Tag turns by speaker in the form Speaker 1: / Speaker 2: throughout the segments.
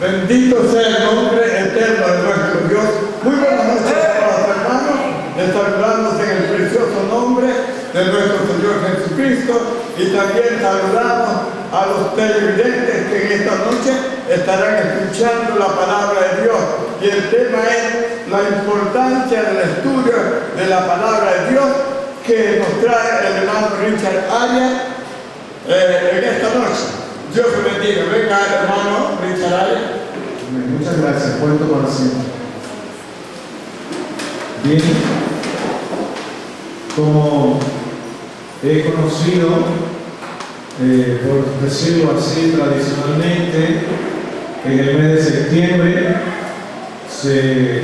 Speaker 1: Bendito sea el nombre eterno de nuestro Dios. Muy buenas noches, amados hermanos. Les saludamos en el precioso nombre de nuestro Señor Jesucristo y también saludamos a los televidentes que en esta noche estarán escuchando la palabra de Dios. Y el tema es la importancia del estudio de la palabra de Dios que nos trae el hermano Richard Arias en esta noche. Dios te bendiga. Venga, hermano Richard Arias.
Speaker 2: Muchas gracias. Cuento con la siempre. Bien, como he conocido, por decirlo así tradicionalmente, en el mes de septiembre se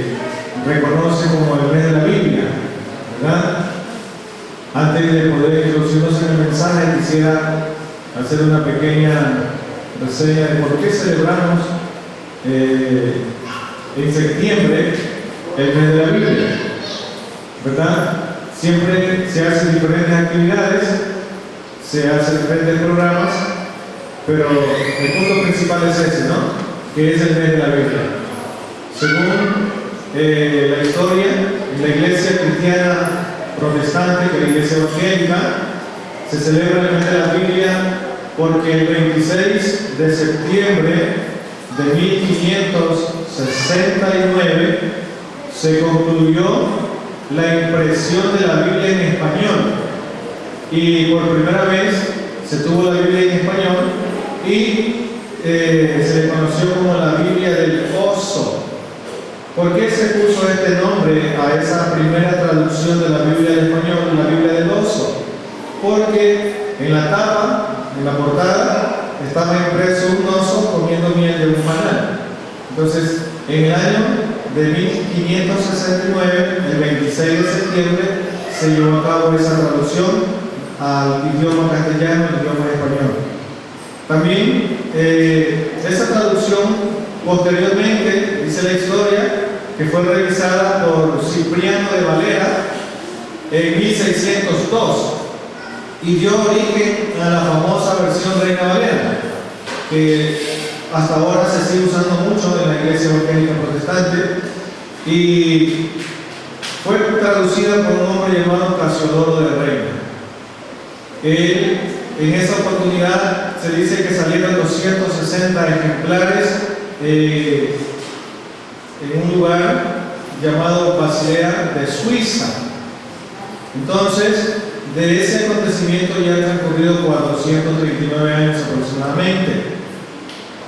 Speaker 2: reconoce como el mes de la Biblia, ¿verdad? Antes de poder introducirnos en el mensaje, quisiera hacer una pequeña reseña de por qué celebramos en septiembre el mes de la Biblia, ¿verdad? Siempre se hacen diferentes actividades, se hacen diferentes programas, pero el punto principal es ese, ¿no? Que es el mes de la Biblia. Según la historia, en la iglesia cristiana protestante, que es la iglesia evangélica, se celebra el mes de la Biblia porque el 26 de septiembre de 1569 se concluyó la impresión de la Biblia en español y por primera vez se tuvo la Biblia en español y se le conoció como la Biblia del Oso. ¿Por qué se puso este nombre a esa primera traducción de la Biblia en español, la Biblia del Oso? Porque en la tapa, en la portada, estaba impreso un oso comiendo miel de un panal. Entonces, en el año de 1569, el 26 de septiembre, se llevó a cabo esa traducción al idioma castellano, al idioma español. También, esa traducción, posteriormente, dice la historia, que fue revisada por Cipriano de Valera en 1602 y dio origen a la famosa versión Reina Valera, que hasta ahora se sigue usando mucho en la iglesia evangélica protestante y fue traducida por un hombre llamado Casiodoro de Reina. Él, en esa oportunidad se dice que salieron 260 ejemplares en un lugar llamado Basilea de Suiza. Entonces, de ese acontecimiento ya han transcurrido 439 años aproximadamente.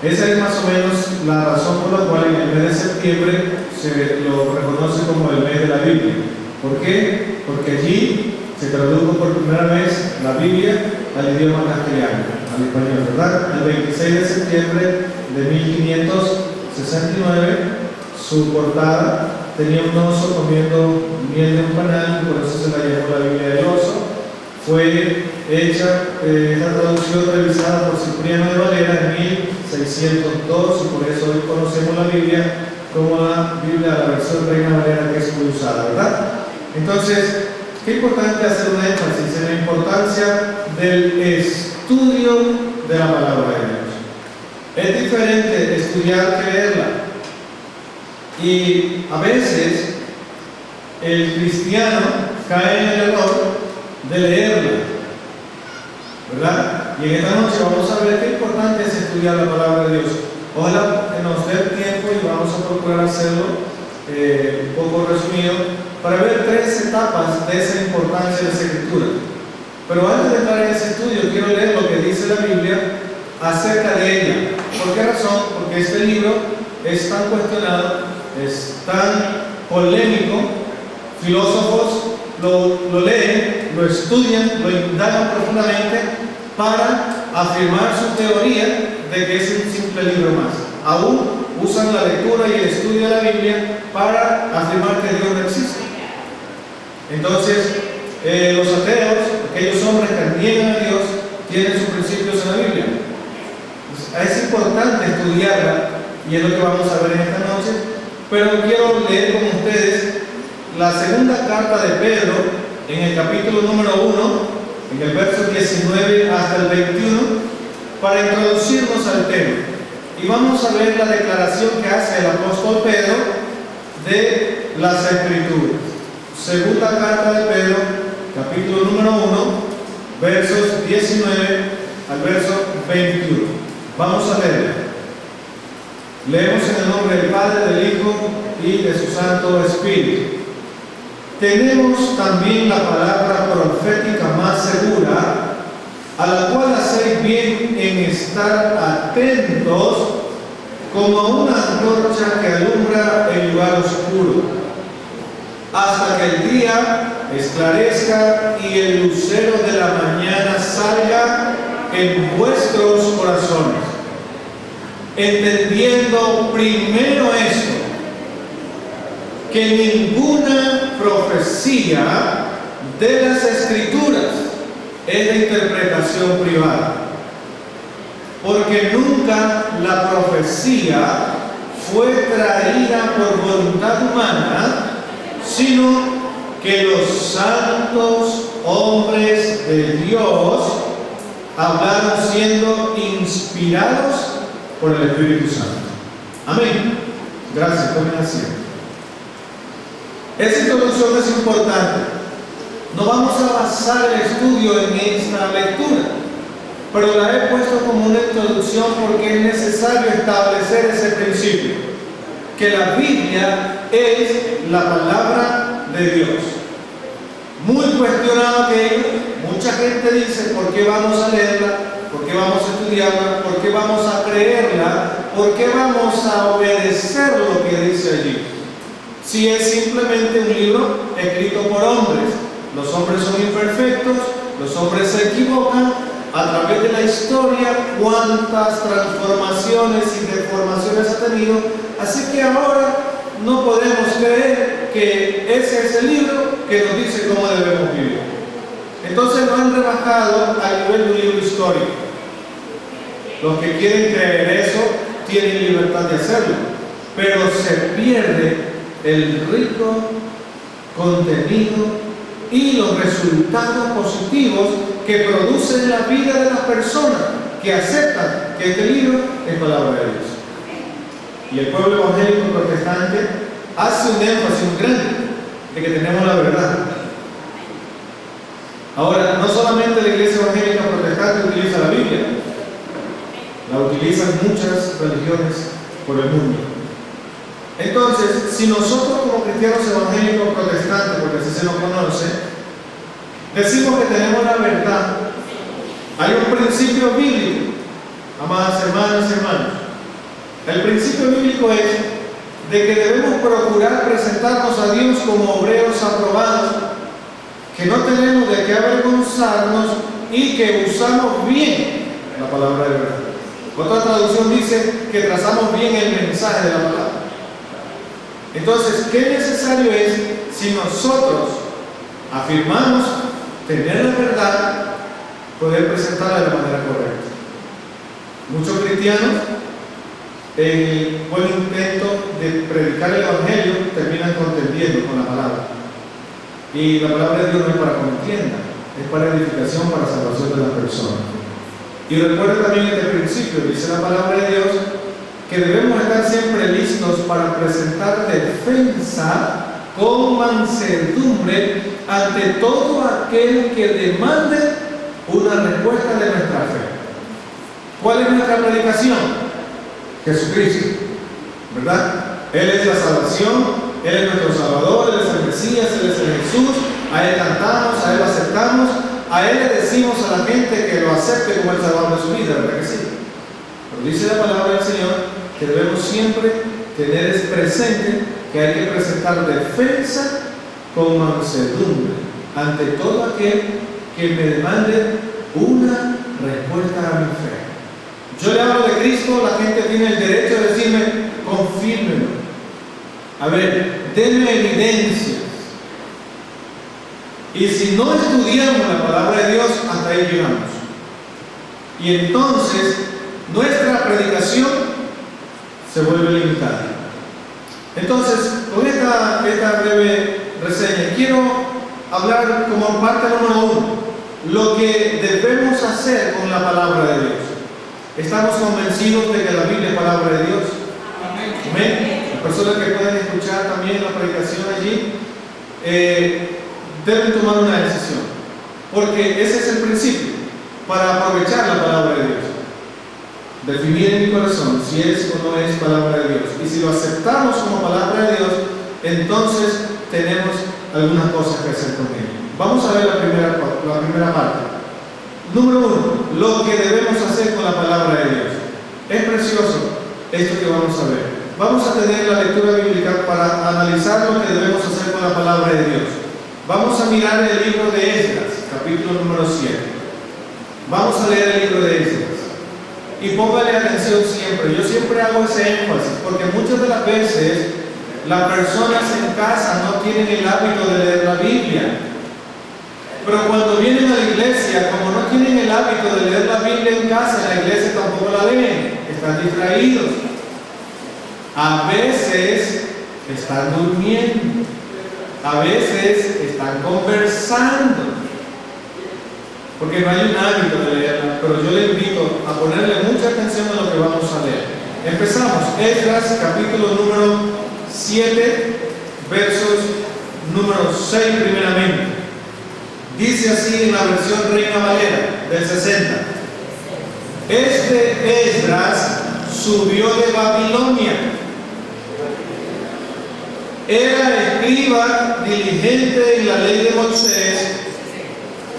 Speaker 2: Esa es más o menos la razón por la cual en el mes de septiembre se lo reconoce como el mes de la Biblia. ¿Por qué? Porque allí se tradujo por primera vez la Biblia al idioma castellano, al español, ¿verdad? El 26 de septiembre de 1569, su portada tenía un oso comiendo miel de un panal, por eso se la llamó la Biblia del Oso. Fue hecha esta traducción revisada por Cipriano de Valera en 1602 y por eso hoy conocemos la Biblia como la Biblia, la versión Reina Valera, que es muy usada, ¿verdad? Entonces, qué importante hacer un énfasis en la importancia del estudio de la palabra de Dios. Es diferente estudiar que leerla. Y a veces el cristiano cae en el error de leerla, ¿verdad? Y en esta noche vamos a ver qué importante es estudiar la palabra de Dios. Ojalá que nos dé el tiempo y vamos a procurar hacerlo un poco resumido para ver 3 etapas de esa importancia de esa escritura. Pero antes de entrar en ese estudio, quiero leer lo que dice la Biblia acerca de ella. ¿Por qué razón? Porque este libro es tan cuestionado, es tan polémico, filósofos lo leen, lo estudian, lo indagan profundamente para afirmar su teoría de que es un simple libro más. Aún usan la lectura y el estudio de la Biblia para afirmar que Dios no existe. Entonces, los ateos, aquellos hombres que niegan a Dios, tienen sus principios en la Biblia. Es importante estudiarla y es lo que vamos a ver en esta noche, pero quiero leer con ustedes la segunda carta de Pedro en el capítulo número 1, en el verso 19 hasta el 21, para introducirnos al tema. y vamos a ver la declaración que hace el apóstol Pedro de las Escrituras. Segunda carta de Pedro, capítulo número 1, versos 19 al verso 21. Vamos a leerla. Leemos en el nombre del Padre, del Hijo y de su Santo Espíritu. Tenemos también la palabra profética más segura, a la cual hacéis bien en estar atentos como una antorcha que alumbra el lugar oscuro, hasta que el día esclarezca y el lucero de la mañana salga en vuestros corazones, entendiendo primero esto, que ninguna profecía de las Escrituras es de interpretación privada, porque nunca la profecía fue traída por voluntad humana, sino que los santos hombres de Dios hablaron siendo inspirados por el Espíritu Santo. Amén. Gracias, tomen asiento. Esta introducción es importante. No vamos a basar el estudio en esta lectura, pero la he puesto como una introducción porque es necesario establecer ese principio, que la Biblia es la palabra de Dios. Muy cuestionado aquello, mucha gente dice, ¿por qué vamos a leerla? ¿Por qué vamos a estudiarla? ¿Por qué vamos a creerla? ¿Por qué vamos a obedecer lo que dice allí? Si es simplemente un libro escrito por hombres. Los hombres son imperfectos, los hombres se equivocan. A través de la historia, cuántas transformaciones y deformaciones ha tenido. Así que ahora no podemos creer que ese es el libro que nos dice cómo debemos vivir. Entonces lo han rebajado al nivel de un libro histórico. Los que quieren creer eso tienen libertad de hacerlo, pero se pierde el rico contenido y los resultados positivos que produce en la vida de las personas que aceptan que este libro es palabra de Dios. Y el pueblo evangélico protestante hace un énfasis muy grande de que tenemos la verdad. Ahora, no solamente la iglesia evangélica protestante utiliza la Biblia, la utilizan muchas religiones por el mundo. Entonces, si nosotros como cristianos evangélicos protestantes, porque así se nos conoce, decimos que tenemos la verdad, hay un principio bíblico, amadas hermanas y hermanos. El principio bíblico es de que debemos procurar presentarnos a Dios como obreros aprobados, que no tenemos de qué avergonzarnos y que usamos bien la palabra de verdad. Otra traducción dice que trazamos bien el mensaje de la palabra. Entonces, ¿qué necesario es si nosotros afirmamos tener la verdad, poder presentarla de la manera correcta? Muchos cristianos, en el buen intento de predicar el Evangelio, terminan contendiendo con la palabra. Y la palabra de Dios no es para contienda, es para edificación, para salvación de las personas. Y recuerda también este principio, dice la palabra de Dios, que debemos estar siempre listos para presentar defensa con mansedumbre ante todo aquel que demande una respuesta de nuestra fe. ¿Cuál es nuestra predicación? Jesucristo, ¿verdad? Él es la salvación, Él es nuestro Salvador, Él es el Mesías, Él es el Jesús. A Él cantamos, a Él lo aceptamos, a Él le decimos a la gente que lo acepte como el Salvador de su vida, ¿verdad que sí? Pero dice la palabra del Señor que debemos siempre tener presente que hay que presentar defensa con mansedumbre ante todo aquel que me demande una respuesta a mi fe. Yo le hablo de Cristo, la gente tiene el derecho de decirme, confírmelo. A ver, denme evidencias. Y si no estudiamos la palabra de Dios, hasta ahí llegamos. Y entonces, nuestra predicación se vuelve limitada. Entonces, con esta breve reseña, quiero hablar como parte número 1, lo que debemos hacer con la palabra de Dios. Estamos convencidos de que la Biblia es palabra palabra de Dios. Amén. Las personas que pueden escuchar también la predicación allí deben tomar una decisión, porque ese es el principio para aprovechar la palabra de Dios. Definir en mi corazón si es o no es palabra de Dios, y si lo aceptamos como palabra de Dios, entonces tenemos algunas cosas que hacer con ella. Vamos a ver la primera parte. Número 1, lo que debemos hacer con la palabra de Dios. Es precioso esto que vamos a ver. Vamos a tener la lectura bíblica para analizar lo que debemos hacer con la palabra de Dios. Vamos a mirar el libro de Esdras, capítulo número 7. Vamos a leer el libro de Esdras. Y póngale atención siempre. Yo siempre hago ese énfasis, porque muchas de las veces las personas en casa no tienen el hábito de leer la Biblia. Pero cuando vienen a la iglesia, como no tienen el hábito de leer la Biblia en casa, en la iglesia tampoco la leen. Están distraídos. A veces están durmiendo. A veces están conversando. Porque no hay un hábito de leerla. Pero yo le invito a ponerle mucha atención a lo que vamos a leer. Empezamos. Esdras, capítulo número 7, versos número 6 primeramente. Dice así en la versión Reina Valera del 60. Este Esdras subió de Babilonia. Era escriba diligente en la ley de Moisés,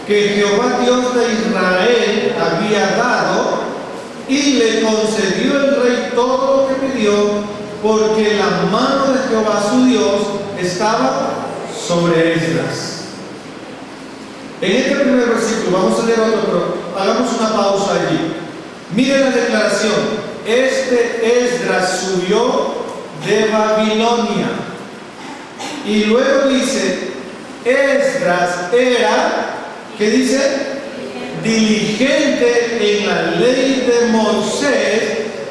Speaker 2: que Jehová Dios de Israel había dado, y le concedió el rey todo lo que pidió, porque la mano de Jehová su Dios estaba sobre Esdras. En este primer versículo, vamos a leer otro, pero hagamos una pausa allí. Mire la declaración. Este Esdras subió de Babilonia. Y luego dice, Esdras era, ¿qué dice? Diligente en la ley de Moisés,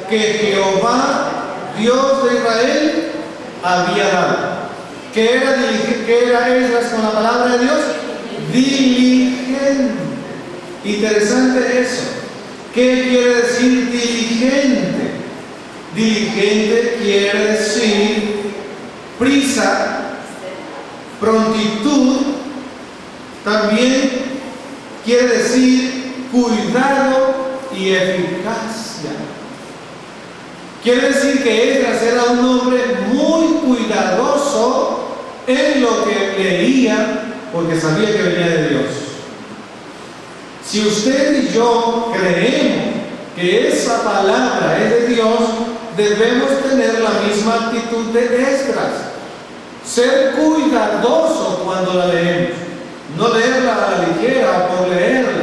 Speaker 2: que Jehová, Dios de Israel, había dado. ¿Qué era Esdras con la palabra de Dios? Diligente. Interesante eso. ¿Qué quiere decir diligente? Diligente quiere decir prisa, prontitud. También quiere decir cuidado y eficacia. Quiere decir que Esdras era un hombre muy cuidadoso en lo que leía, porque sabía que venía de Dios. Si usted y yo creemos que esa palabra es de Dios, debemos tener la misma actitud de Esdras. Ser cuidadoso cuando la leemos. No leerla a la ligera o por leerla.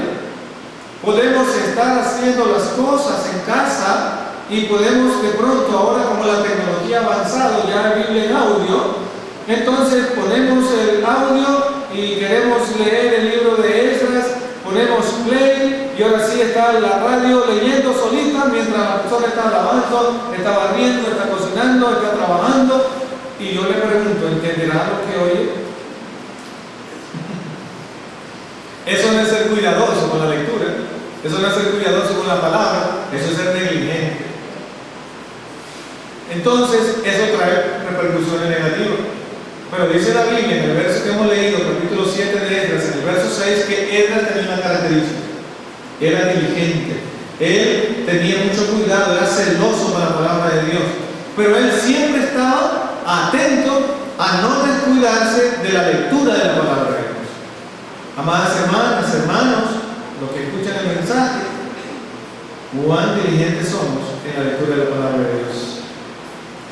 Speaker 2: Podemos estar haciendo las cosas en casa y podemos de pronto, ahora como la tecnología ha avanzado, ya hay Biblia en audio, entonces ponemos el audio y queremos leer el libro de Esdras, ponemos play y ahora sí está la radio leyendo solita mientras la persona está lavando, está barriendo, está cocinando, está trabajando. Y yo le pregunto, ¿entenderá lo que oye? Eso no es ser cuidadoso con la lectura, eso no es ser cuidadoso con la palabra, eso es ser negligente. Entonces, eso trae repercusiones negativas. Pero dice la Biblia en el verso que hemos leído, capítulo 7 de Esdras, en el verso 6, que Esdras tenía una característica: era diligente, él tenía mucho cuidado, era celoso con la palabra de Dios, pero él siempre estaba atento a no descuidarse de la lectura de la palabra de Dios. Amadas hermanas, hermanos, los que escuchan el mensaje, cuán diligentes somos en la lectura de la palabra de Dios.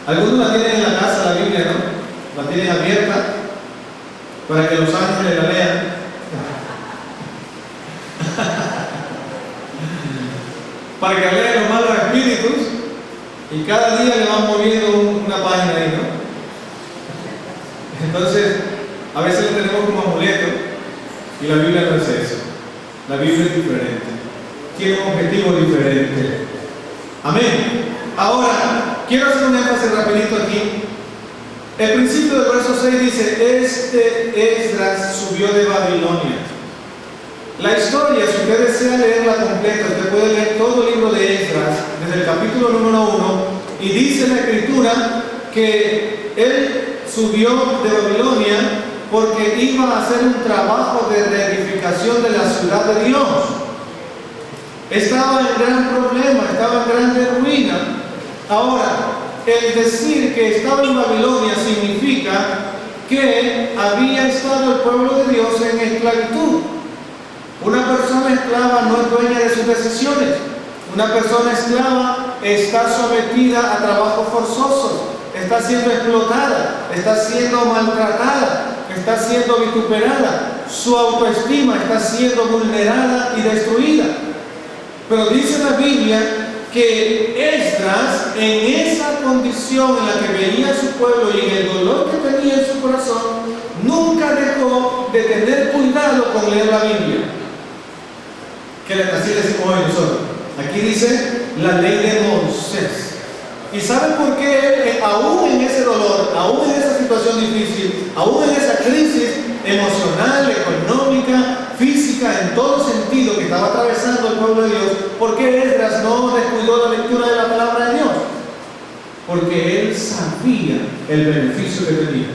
Speaker 2: Algunos la tienen en la casa, la Biblia, ¿no? La tienen abierta para que los ángeles la lean. Para que lean los malos espíritus y cada día le van moviendo una página ahí, ¿no? Entonces, a veces lo tenemos como amuleto y la Biblia no es eso. La Biblia es diferente. Tiene un objetivo diferente. Amén. Ahora, quiero hacer un énfasis rapidito aquí. El principio del verso 6 dice, este Esdras subió de Babilonia. La historia, si usted desea leerla completa, usted puede leer todo el libro de Esdras, desde el capítulo número 1 Y dice la Escritura que él subió de Babilonia porque iba a hacer un trabajo de reedificación de la ciudad de Dios. Estaba en gran problema, estaba en grande ruina. Ahora, el decir que estaba en Babilonia significa que había estado el pueblo de Dios en esclavitud. Una persona esclava no es dueña de sus decisiones. Una persona esclava está sometida a trabajos forzosos, está siendo explotada, está siendo maltratada, está siendo vituperada. Su autoestima está siendo vulnerada y destruida. Pero dice la Biblia que Esdras, en esa condición en la que veía a su pueblo y en el dolor que tenía en su corazón, nunca dejó de tener cuidado con leer la Biblia. Que así le decimos hoy nosotros. Aquí dice la ley de Moisés. ¿Y saben por qué aún en ese dolor, aún en esa situación difícil, aún en esa crisis emocional, económica, física, en todo sentido que estaba atravesando el pueblo de Dios, por qué Esdras no descuidó la lectura de la palabra de Dios? Porque él sabía el beneficio que tenía.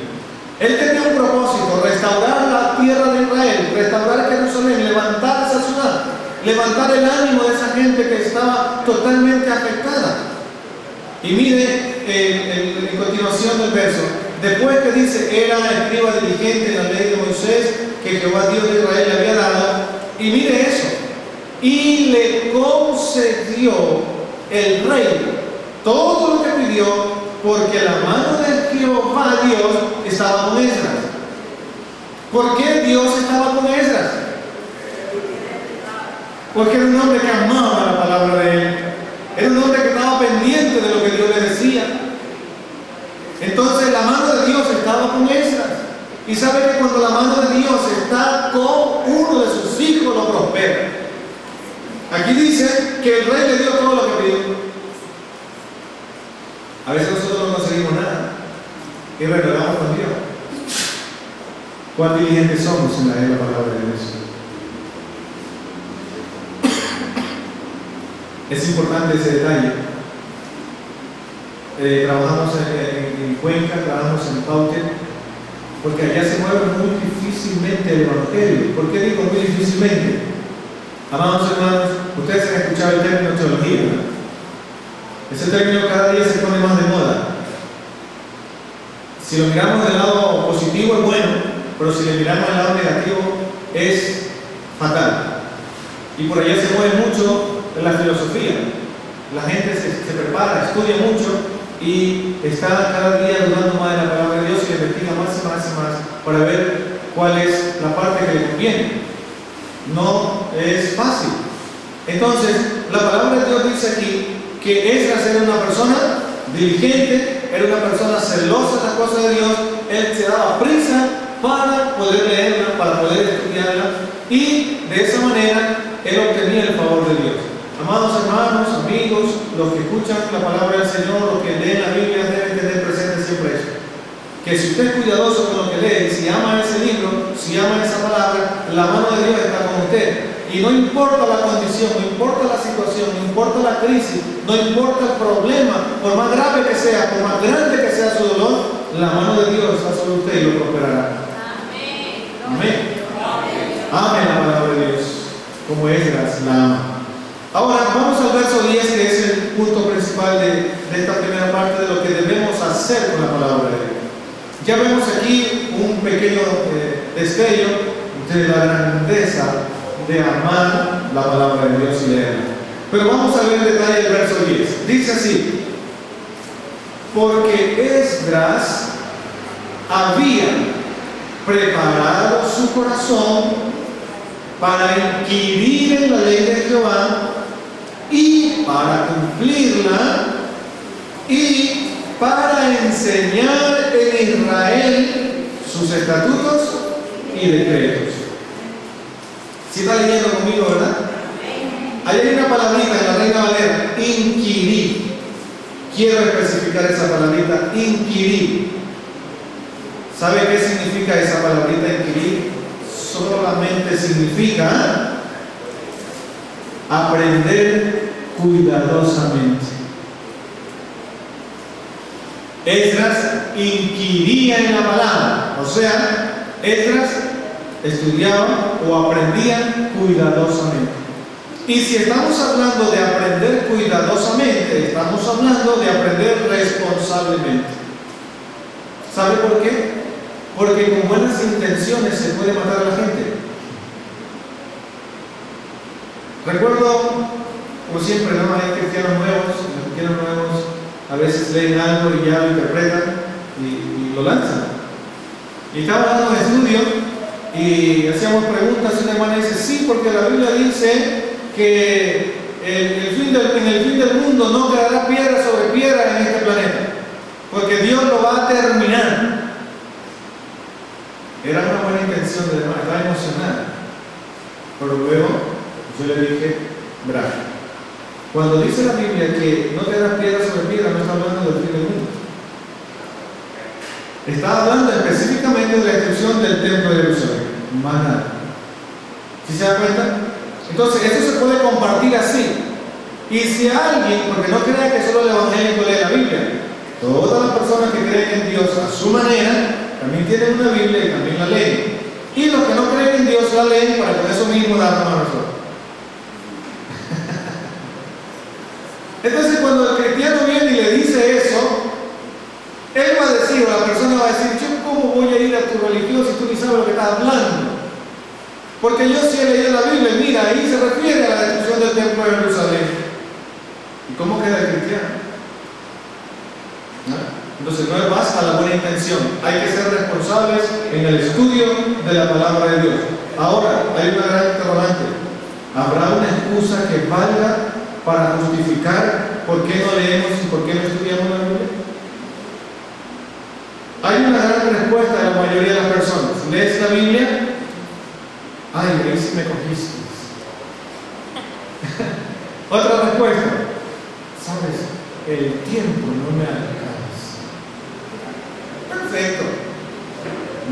Speaker 2: Él tenía un propósito: restaurar la tierra de Israel, restaurar Jerusalén, levantar esa ciudad, levantar el ánimo de esa gente que estaba totalmente afectada. Y mire en continuación del verso, después que dice, era escriba diligente en la ley de Moisés que Jehová Dios de Israel le había dado, y mire eso, y le concedió el rey todo lo que pidió, porque la mano de Jehová Dios estaba con Esdras. ¿Por qué Dios estaba con Esdras? Porque era un hombre que amaba la palabra de él. Era un hombre que estaba pendiente de lo que Dios le decía. Entonces la mano de Dios estaba con Esdras. Y sabe que cuando la mano de Dios está con uno de sus hijos, lo prospera. Aquí dice que el rey le dio todo lo que pidió. A veces nosotros no conseguimos nada y renegamos con Dios. ¿Cuán diligentes somos en la palabra de Dios? Es importante ese detalle. Trabajamos en Cuenca, trabajamos en Paute, porque allá se mueve muy difícilmente el evangelio. ¿Por qué digo muy difícilmente? Amados hermanos, ustedes han escuchado el término teología, ¿no? Ese término cada día se pone más de moda. Si lo miramos del lado positivo es bueno, pero si le miramos del lado negativo es fatal. Y por allá se mueve mucho la filosofía. La gente se prepara, estudia mucho y está cada día dudando más de la palabra de Dios y investiga más y más y más para ver cuál es la parte que le conviene. No es fácil. Entonces, la palabra de Dios dice aquí que Esdras era una persona diligente, era una persona celosa de las cosas de Dios. Él se daba prisa para poder leerla, para poder estudiarla, y de esa manera él obtenía el favor de Dios. Amados hermanos, amigos, los que escuchan la palabra del Señor, los que leen la Biblia, deben tener presente siempre eso: que si usted es cuidadoso con lo que lee, si ama ese libro, si ama esa palabra, la mano de Dios está con usted. Y no importa la condición, no importa la situación, no importa la crisis, no importa el problema, por más grave que sea, por más grande que sea su dolor, la mano de Dios está sobre usted y lo prosperará. Amén. Amen la palabra de Dios, como Esdras la ama. Ahora vamos al verso 10, que es el punto principal de esta primera parte de lo que debemos hacer con la palabra de Dios. Ya vemos aquí un pequeño destello de la grandeza de amar la palabra de Dios y leerla. Pero vamos a ver en detalle el verso 10. Dice así: porque Esdras había preparado su corazón para inquirir en la ley de Jehová y para cumplirla y para enseñar en Israel sus estatutos y decretos. Si está leyendo conmigo, ¿verdad? Ahí hay una palabrita en la Reina Valera: inquirir. Quiero especificar esa palabrita, inquirir. ¿Sabe qué significa esa palabrita, inquirir? Solamente significa aprender cuidadosamente. Esdras inquiría en la palabra, o sea, Esdras estudiaba o aprendía cuidadosamente. Y si estamos hablando de aprender cuidadosamente, estamos hablando de aprender responsablemente. ¿Sabe por qué? Porque con buenas intenciones se puede matar a la gente. Recuerdo, como siempre, ¿no? Hay cristianos nuevos, los cristianos nuevos a veces leen algo y ya lo interpretan y lo lanzan. Y estaba dando un estudio y hacíamos preguntas y una hermana dice, sí, porque la Biblia dice que en el fin del mundo no quedará piedra sobre piedra en este planeta, porque Dios lo va a terminar. Era una buena intención de hermana, estaba emocionada. Pero luego yo le dije, bravo. Cuando dice la Biblia que no quedará piedra sobre piedra, no está hablando del fin del mundo. Está hablando específicamente de la destrucción del templo de Jerusalén. Más nada. ¿Sí se da cuenta? Entonces, esto se puede compartir así. Y si alguien, porque no crea que solo el evangélico lee la Biblia, todas las personas que creen en Dios a su manera, también tienen una Biblia y también la leen. Y los que no creen en Dios la leen para con eso mismo darnos a nosotros. Entonces, cuando el cristiano viene y le dice eso, él va a decir, o la persona va a decir, yo cómo voy a ir a tu religión si tú ni sabes lo que estás hablando. Porque yo sí he leído la Biblia, mira, ahí se refiere a la destrucción del templo de Jerusalén. ¿Y cómo queda el cristiano? ¿No? Entonces no basta la buena intención, hay que ser responsables en el estudio de la palabra de Dios. Ahora, hay una gran interrogante. ¿Habrá una excusa que valga para justificar por qué no leemos y por qué no estudiamos la Biblia? Hay una gran respuesta de la mayoría de las personas. ¿Lees la Biblia? Ay, ahí sí me cogiste. Otra respuesta. ¿Sabes? El tiempo no me alcanza. Perfecto.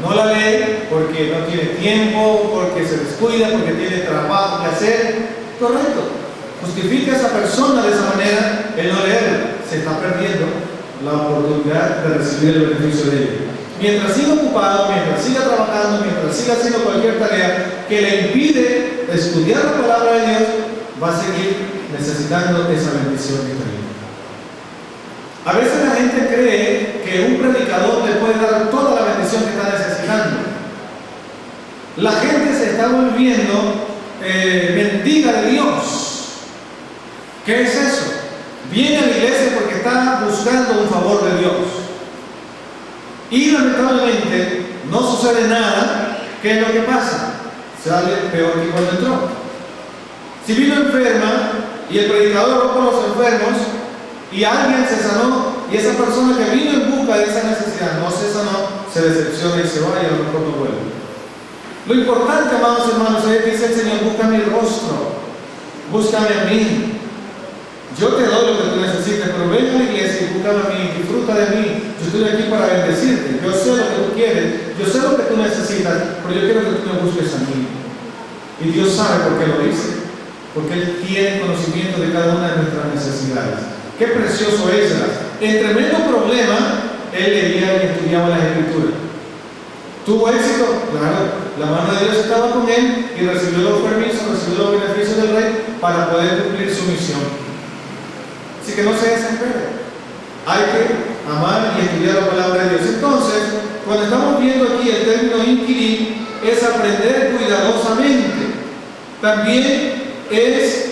Speaker 2: No la lee porque no tiene tiempo, porque se descuida, porque tiene trabajo que hacer. Correcto. Justifica a esa persona de esa manera el no leerla. Se está perdiendo la oportunidad de recibir el beneficio de ella. Mientras siga ocupado, mientras siga trabajando, mientras siga haciendo cualquier tarea que le impide estudiar la palabra de Dios, va a seguir necesitando esa bendición que está. A veces la gente cree que un predicador le puede dar toda la bendición que está necesitando. La gente se está volviendo mendiga de Dios. ¿Qué es eso? Viene a la iglesia porque está buscando un favor de Dios. Y lamentablemente no sucede nada. ¿Qué es lo que pasa? Sale peor que cuando entró. Si vino enferma y el predicador oró por los enfermos y alguien se sanó y esa persona que vino en busca de esa necesidad no se sanó, se decepciona y se va y a lo mejor no vuelve. Lo importante, amados hermanos, es que dice el Señor, busca mi rostro, búscame a mí. Yo te doy lo que tú necesites, pero ven a la iglesia y búscame a mí, disfruta de mí. Yo estoy aquí para bendecirte. Yo sé lo que tú quieres, yo sé lo que tú necesitas, pero yo quiero que tú me busques a mí. Y Dios sabe por qué lo dice, porque Él tiene conocimiento de cada una de nuestras necesidades. Qué precioso es. En tremendo problema, Él leía y estudiaba las Escrituras. ¿Tuvo éxito? Claro. La mano de Dios estaba con él y recibió los permisos, recibió los beneficios del rey para poder cumplir su misión. Así que no se desespere. Hay que amar y estudiar la palabra de Dios. Entonces, cuando estamos viendo aquí el término inquirir, es aprender cuidadosamente. También es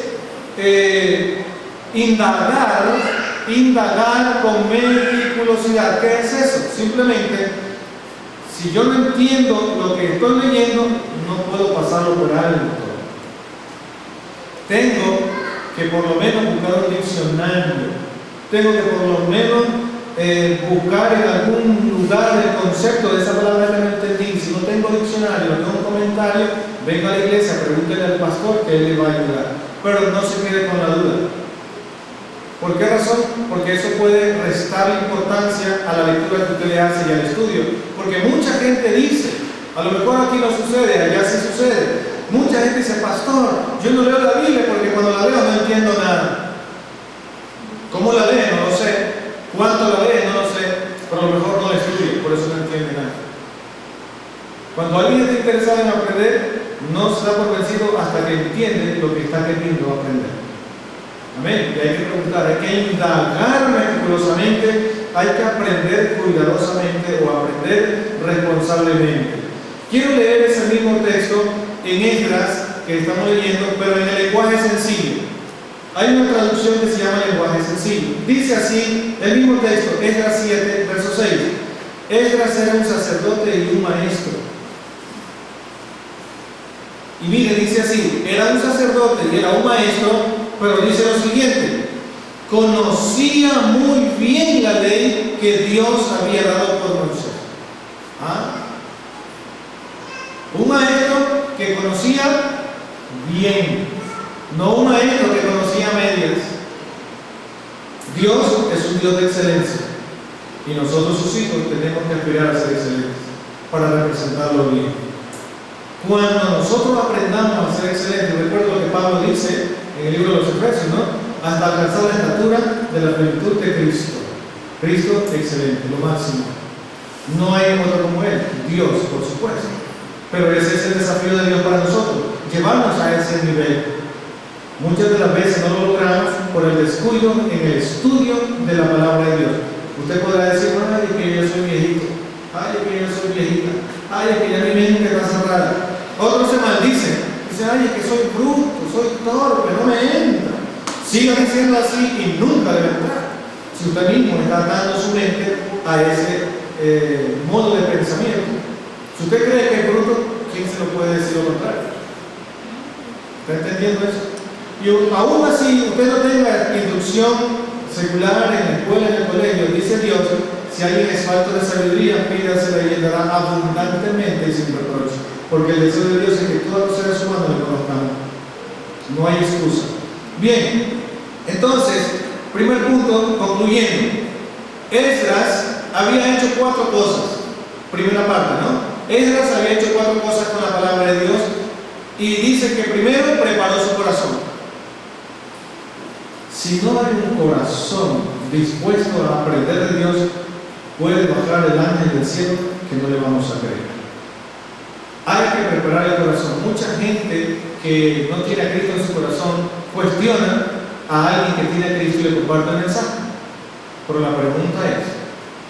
Speaker 2: indagar con meticulosidad. ¿Qué es eso? Simplemente, si yo no entiendo lo que estoy leyendo, no puedo pasarlo por alto. Tengo que por lo menos buscar un diccionario. Tengo que por lo menos buscar en algún lugar el concepto de esa palabra que no entendí. Si no tengo diccionario, no tengo un comentario, venga a la iglesia, pregúntele al pastor que él le va a ayudar. Pero no se quede con la duda. ¿Por qué razón? Porque eso puede restar importancia a la lectura que usted le hace y al estudio. Porque mucha gente dice, a lo mejor aquí no sucede, allá sí sucede. Mucha gente dice, pastor, yo no leo la Biblia porque cuando la leo no entiendo nada. ¿Cómo la lee? No lo sé. ¿Cuánto la lee? No lo sé. interesado en aprender no se da por vencido hasta que entiende lo que está queriendo aprender. Amén. Y hay que preguntar, hay que indagar meticulosamente, hay que aprender cuidadosamente o aprender responsablemente. Quiero leer ese mismo texto en Esdras que estamos leyendo, pero en el lenguaje sencillo. Hay una traducción que se llama lenguaje sencillo. Dice así el mismo texto, Esdras 7, verso 6. Esdras era un sacerdote y un maestro. Y mire, dice así, era un sacerdote y era un maestro, pero dice lo siguiente: conocía muy bien la ley que Dios había dado por Moisés. Un maestro que conocía bien, no un maestro que conocía medias. Dios es un Dios de excelencia y nosotros sus hijos tenemos que aspirar a ser excelentes para representarlo bien. Cuando nosotros aprendamos a ser excelentes, recuerdo lo que Pablo dice en el libro de los Efesios, ¿no? Hasta alcanzar la estatura de la plenitud de Cristo. Cristo excelente, lo máximo. No hay otro como Él, Dios, por supuesto. Pero ese es el desafío de Dios para nosotros, llevarnos a ese nivel. Muchas de las veces no lo logramos por el descuido en el estudio de la palabra de Dios. Usted podrá decir, ay, que yo soy viejito, ay, que yo soy viejita, ay, que ya mi mente está cerrada. Otros se maldicen, dicen, ay, que soy bruto, soy torpe, no me entra. Siga diciendo así y nunca debe entrar. Si usted mismo está dando su mente a ese modo de pensamiento. Si usted cree que es bruto, ¿quién se lo puede decir lo contrario? ¿Está entendiendo eso? Y aún así, usted no tenga instrucción secular en la escuela, en el colegio, dice Dios, si alguien es falto de sabiduría, pídasela y él dará abundantemente y sin reproche. Porque el deseo de Dios es que todos los seres humanos le conozcan. No hay excusa. Bien, entonces, primer punto, concluyendo. Esdras había hecho 4 cosas. Primera parte, ¿no? Esdras había hecho 4 cosas con la palabra de Dios y dice que primero preparó su corazón. Si no hay un corazón dispuesto a aprender de Dios, puede bajar el ángel del cielo que no le vamos a creer. Hay que preparar el corazón. Mucha gente que no tiene a Cristo en su corazón cuestiona a alguien que tiene a Cristo y le comparte el mensaje. Pero la pregunta es,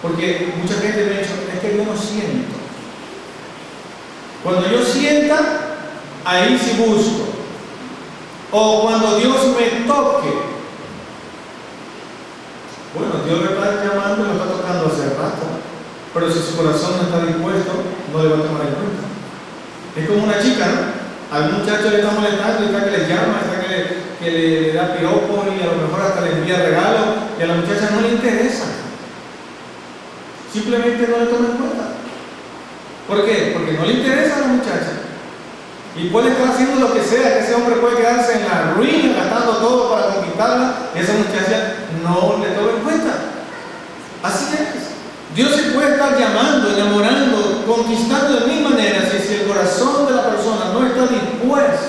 Speaker 2: porque mucha gente me ha dicho, es que yo no siento. Cuando yo sienta, ahí sí busco. O cuando Dios me toque. Bueno, Dios le está llamando y lo está tocando hace rato. Pero si su corazón no está dispuesto, no le va a tomar en cuenta. Es como una chica, ¿no? Al muchacho le está molestando y está que le llama, está que le da piropos y a lo mejor hasta le envía regalos y a la muchacha no le interesa. Simplemente no le toma en cuenta. ¿Por qué? Porque no le interesa a la muchacha. Y puede estar haciendo lo que sea, que ese hombre puede quedarse en la ruina, gastando todo para conquistarla, y esa muchacha no le toma en cuenta. Así es. Dios se puede estar llamando, enamorando, conquistando de mil maneras, y si el corazón de la persona no está dispuesto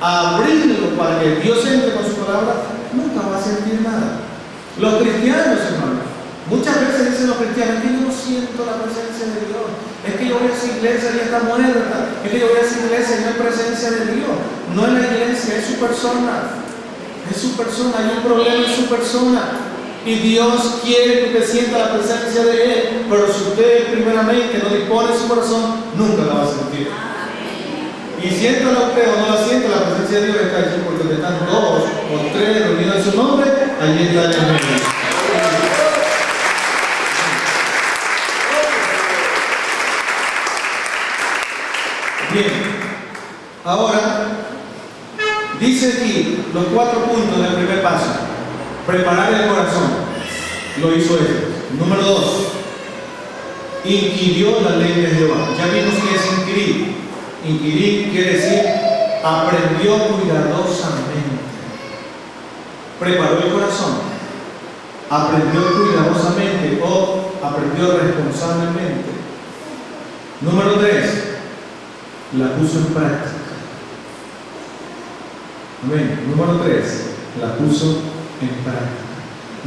Speaker 2: a abrirlo para que Dios entre con su palabra, nunca va a sentir nada. Los cristianos, hermanos, muchas veces dicen los cristianos, es que yo no siento la presencia de Dios, es que yo voy a esa iglesia y está muerta, es que yo voy a esa iglesia y no hay presencia de Dios. No es la iglesia, es su persona. Es su persona, hay un problema en su persona. Y Dios quiere que usted sienta la presencia de Él, pero si usted primeramente no dispone su corazón, nunca la va a sentir. Y siéntala usted o no la sienta, la presencia de Dios está allí, porque donde están 2 o 3 reunidos en su nombre, allí está el medio. Bien, ahora dice aquí los 4 puntos del primer paso. Preparar el corazón. Lo hizo él. Número 2. Inquirió la ley de Jehová. Ya vimos que es inquirir. Inquirir quiere decir aprendió cuidadosamente. Preparó el corazón. Aprendió cuidadosamente o aprendió responsablemente. Número 3. La puso en práctica. Amén. Número 3. La puso en práctica.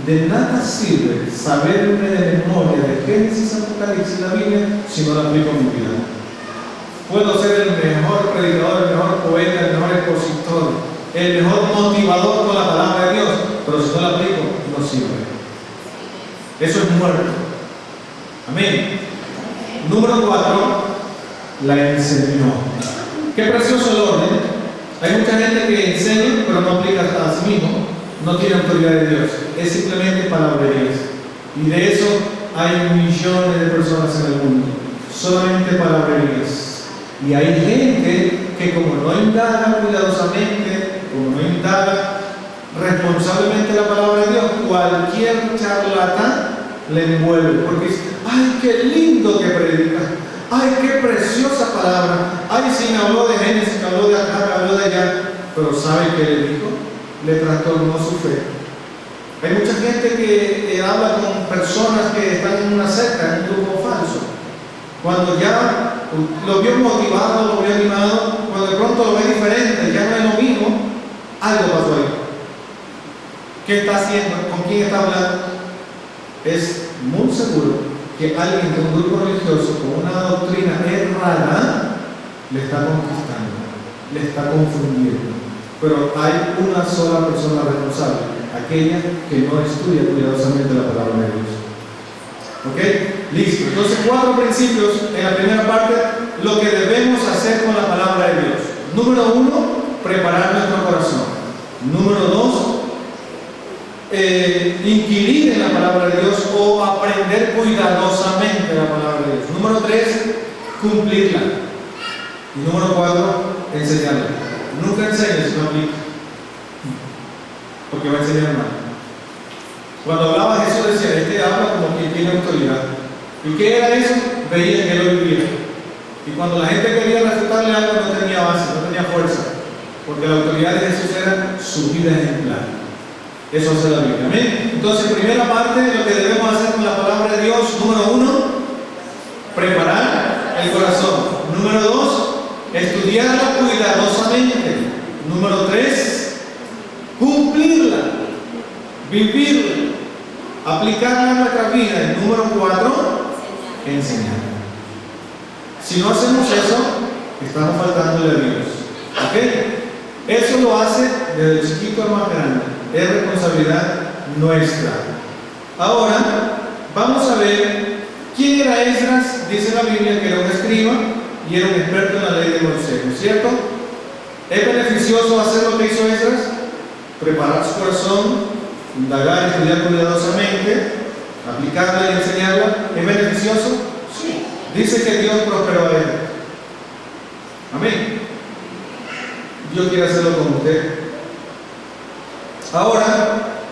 Speaker 2: De nada sirve saber de memoria de Génesis, Apocalipsis y la Biblia si no la aplico en mi vida. Puedo ser el mejor predicador, el mejor poeta, el mejor expositor, el mejor motivador con la palabra de Dios, pero si no la aplico, no sirve. Eso es muerto. Amén. Número 4, la enseñó. Qué precioso el orden. Hay mucha gente que enseña, pero no aplica a sí mismo, no tiene autoridad de Dios, es simplemente palabrerías. Y de eso hay millones de personas en el mundo, solamente palabrerías. Y hay gente que como no indaga cuidadosamente, como no indaga responsablemente la palabra de Dios, cualquier charlatán le envuelve, porque dice, ¡ay, qué lindo que predica! ¡Ay, qué preciosa palabra! ¡Ay, sí, me habló de Génesis, me habló de acá, me habló de allá! Pero ¿sabe qué le dijo? Le trastornó su fe. Hay mucha gente que habla con personas que están en una secta, en un grupo falso. Cuando ya lo vio motivado, lo vio animado, cuando de pronto lo ve diferente, ya no es lo mismo, algo pasó ahí. ¿Qué está haciendo? ¿Con quién está hablando? Es muy seguro que alguien de un grupo religioso con una doctrina errada le está conquistando, le está confundiendo. Pero hay una sola persona responsable, aquella que no estudia cuidadosamente la palabra de Dios. ¿Ok? Listo. Entonces, 4 principios en la primera parte, lo que debemos hacer con la palabra de Dios. Número 1, preparar nuestro corazón. Número 2, inquirir en la palabra de Dios o aprender cuidadosamente la palabra de Dios. Número 3, cumplirla. Y número 4, enseñarla. Nunca enseñes si no aplica, porque va a enseñar mal. Cuando hablaba Jesús decía, este habla como quien tiene autoridad. ¿Y qué era eso? Veía que él lo vivía. Y cuando la gente quería refutarle algo no tenía base, no tenía fuerza, porque la autoridad de Jesús era su vida ejemplar. Eso hace la Biblia. ¿Amén? Entonces, primera parte de lo que debemos hacer con la palabra de Dios. Número 1, preparar el corazón. Número 2, estudiarla cuidadosamente. Número 3, cumplirla, vivirla, aplicarla a nuestra vida. Y número 4, enseñarla. Si no hacemos eso, estamos faltándole a Dios. ¿Ok? Eso lo hace desde el chiquito al más grande. Es responsabilidad nuestra. Ahora, vamos a ver quién era Esdras. Dice la Biblia que era un escriba y era un experto en la ley de Moisés, ¿no es cierto? ¿Es beneficioso hacer lo que hizo Esdras? Preparar su corazón, indagar, estudiar cuidadosamente, aplicarla y enseñarla. ¿Es beneficioso? Sí. Dice que Dios prosperó a él. Amén. Dios quiere hacerlo con usted. Ahora,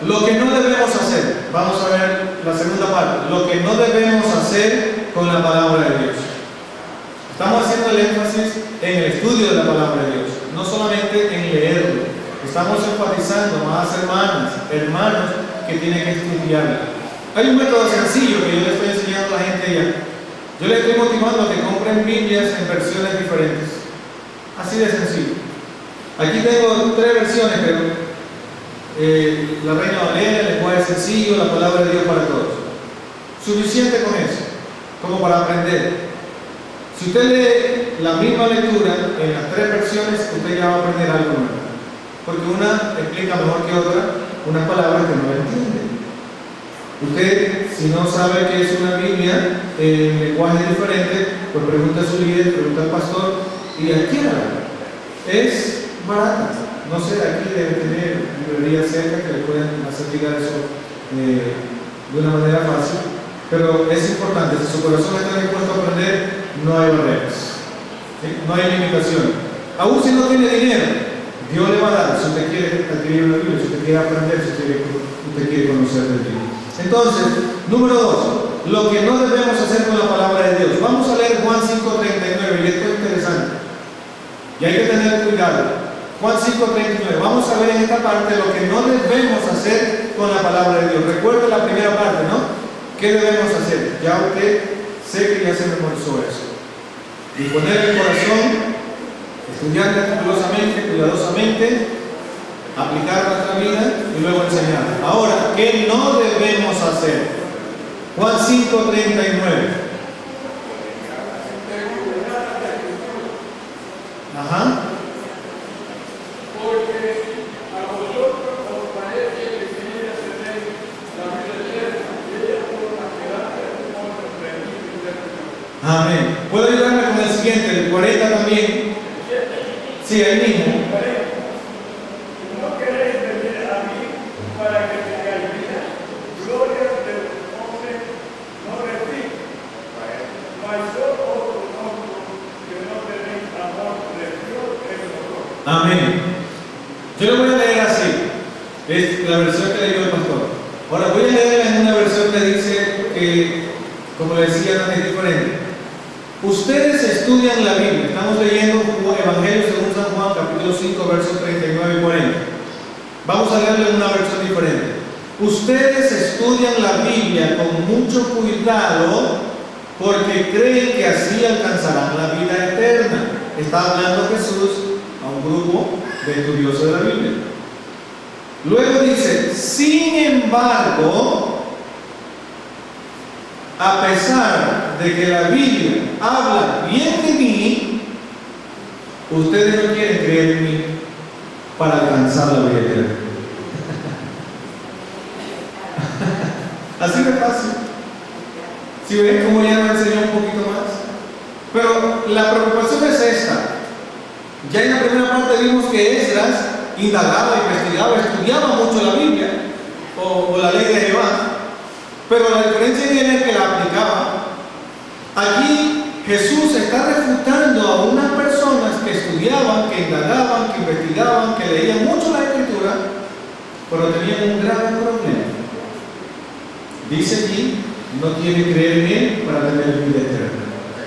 Speaker 2: lo que no debemos hacer, vamos a ver la segunda parte, lo que no debemos hacer con la palabra de Dios. Estamos haciendo el énfasis en el estudio de la palabra de Dios, no solamente en leerlo. Estamos enfatizando más hermanos que tienen que estudiarla. Hay un método sencillo que yo le estoy enseñando a la gente ya. Yo le estoy motivando a que compren Biblias en versiones diferentes. Así de sencillo. Aquí tengo 3 versiones, pero la Reina Valera, el lenguaje sencillo, la palabra de Dios para todos. Suficiente con eso, como para aprender. Si usted lee la misma lectura en las 3 versiones, usted ya va a aprender algo nuevo. Porque una explica mejor que otra unas palabras que no entiende. Usted, si no sabe qué es una Biblia en lenguaje diferente, pues pregunta a su líder, pregunta al pastor y adquiérala. Es barata. No sé, aquí debe tener librerías cerca que le pueden hacer llegar eso de una manera fácil. Pero es importante, si su corazón está dispuesto a aprender, no hay barreras, ¿sí? No hay limitaciones. Aún si no tiene dinero, Dios le va a dar si usted quiere adquirir una Biblia, si usted quiere aprender, si usted quiere conocer de Dios. Entonces, número 2, lo que no debemos hacer con la palabra de Dios. Vamos a leer Juan 5:39 y esto es interesante. Y hay que tener cuidado. Juan 5:39. Vamos a ver en esta parte lo que no debemos hacer con la palabra de Dios. Recuerda la primera parte, ¿no? ¿Qué debemos hacer? Ya usted sé que ya se memorizó eso. Disponer el corazón, estudiarla cuidadosamente, aplicar nuestra vida y luego enseñar. Ahora, ¿qué no debemos hacer? Juan 5:39. Amén. ¿Puedo ayudarme con el siguiente, el 40 también? Sí, ahí mismo.
Speaker 3: No queréis venir a mí para que tengáis vida. Gloria del hombre no recibe. Mas yo os conozco que no tenéis amor de Dios en vosotros.
Speaker 2: Amén. Yo lo voy a leer así. Es la versión que leyó el pastor. Ahora voy a leer en una versión que dice que, como le decía, es diferente. Ustedes estudian la Biblia. Estamos leyendo Evangelio según San Juan, capítulo 5, versos 39 y 40. Vamos a leerlo en una versión diferente. Ustedes estudian la Biblia con mucho cuidado porque creen que así alcanzarán la vida eterna. Está hablando Jesús a un grupo de estudiosos de la Biblia. Luego dice, sin embargo, a pesar de que la Biblia habla bien de mí, ustedes no quieren creer en mí para alcanzar la vida eterna. Así de fácil. Si ven cómo ya me enseñó un poquito más. Pero la preocupación es esta. Ya en la primera parte vimos que Esdras indagaba, investigaba, estudiaba mucho la Biblia o la ley de Jehová. Pero la diferencia viene que la aplicaba. Aquí Jesús está refutando a unas personas que estudiaban, que indagaban, que investigaban, que leían mucho la Escritura, pero tenían un grave problema. Dice aquí, no quieren creer en Él para tener vida eterna.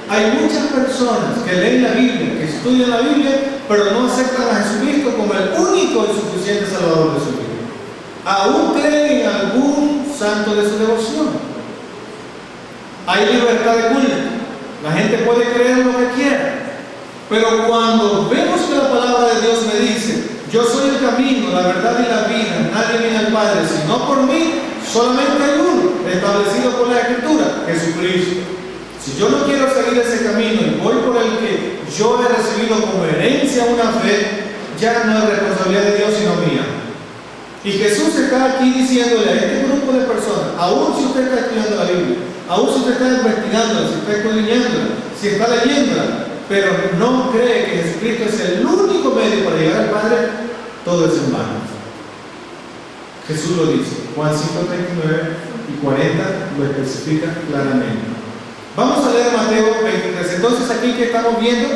Speaker 2: Hay muchas personas que leen la Biblia, que estudian la Biblia, pero no aceptan a Jesucristo como el único y suficiente Salvador de su vida. Aún creen en algún santo de su devoción. Hay libertad de culto. La gente puede creer lo que quiera. Pero cuando vemos que la palabra de Dios me dice, yo soy el camino, la verdad y la vida, nadie viene al Padre sino por mí, solamente hay uno, establecido por la Escritura, Jesucristo. Si yo no quiero seguir ese camino y voy por el que yo he recibido como herencia una fe, ya no es responsabilidad de Dios sino mía. Y Jesús está aquí diciéndole a este grupo de personas, aún si usted está estudiando la Biblia, aún si usted está investigándola, si está escudriñándola, si está leyéndola, pero no cree que Jesucristo es el único medio para llegar al Padre, todo es en vano. Jesús lo dice, Juan 5:39 y 40 lo especifica claramente. Vamos a leer Mateo 23. Entonces aquí que estamos viendo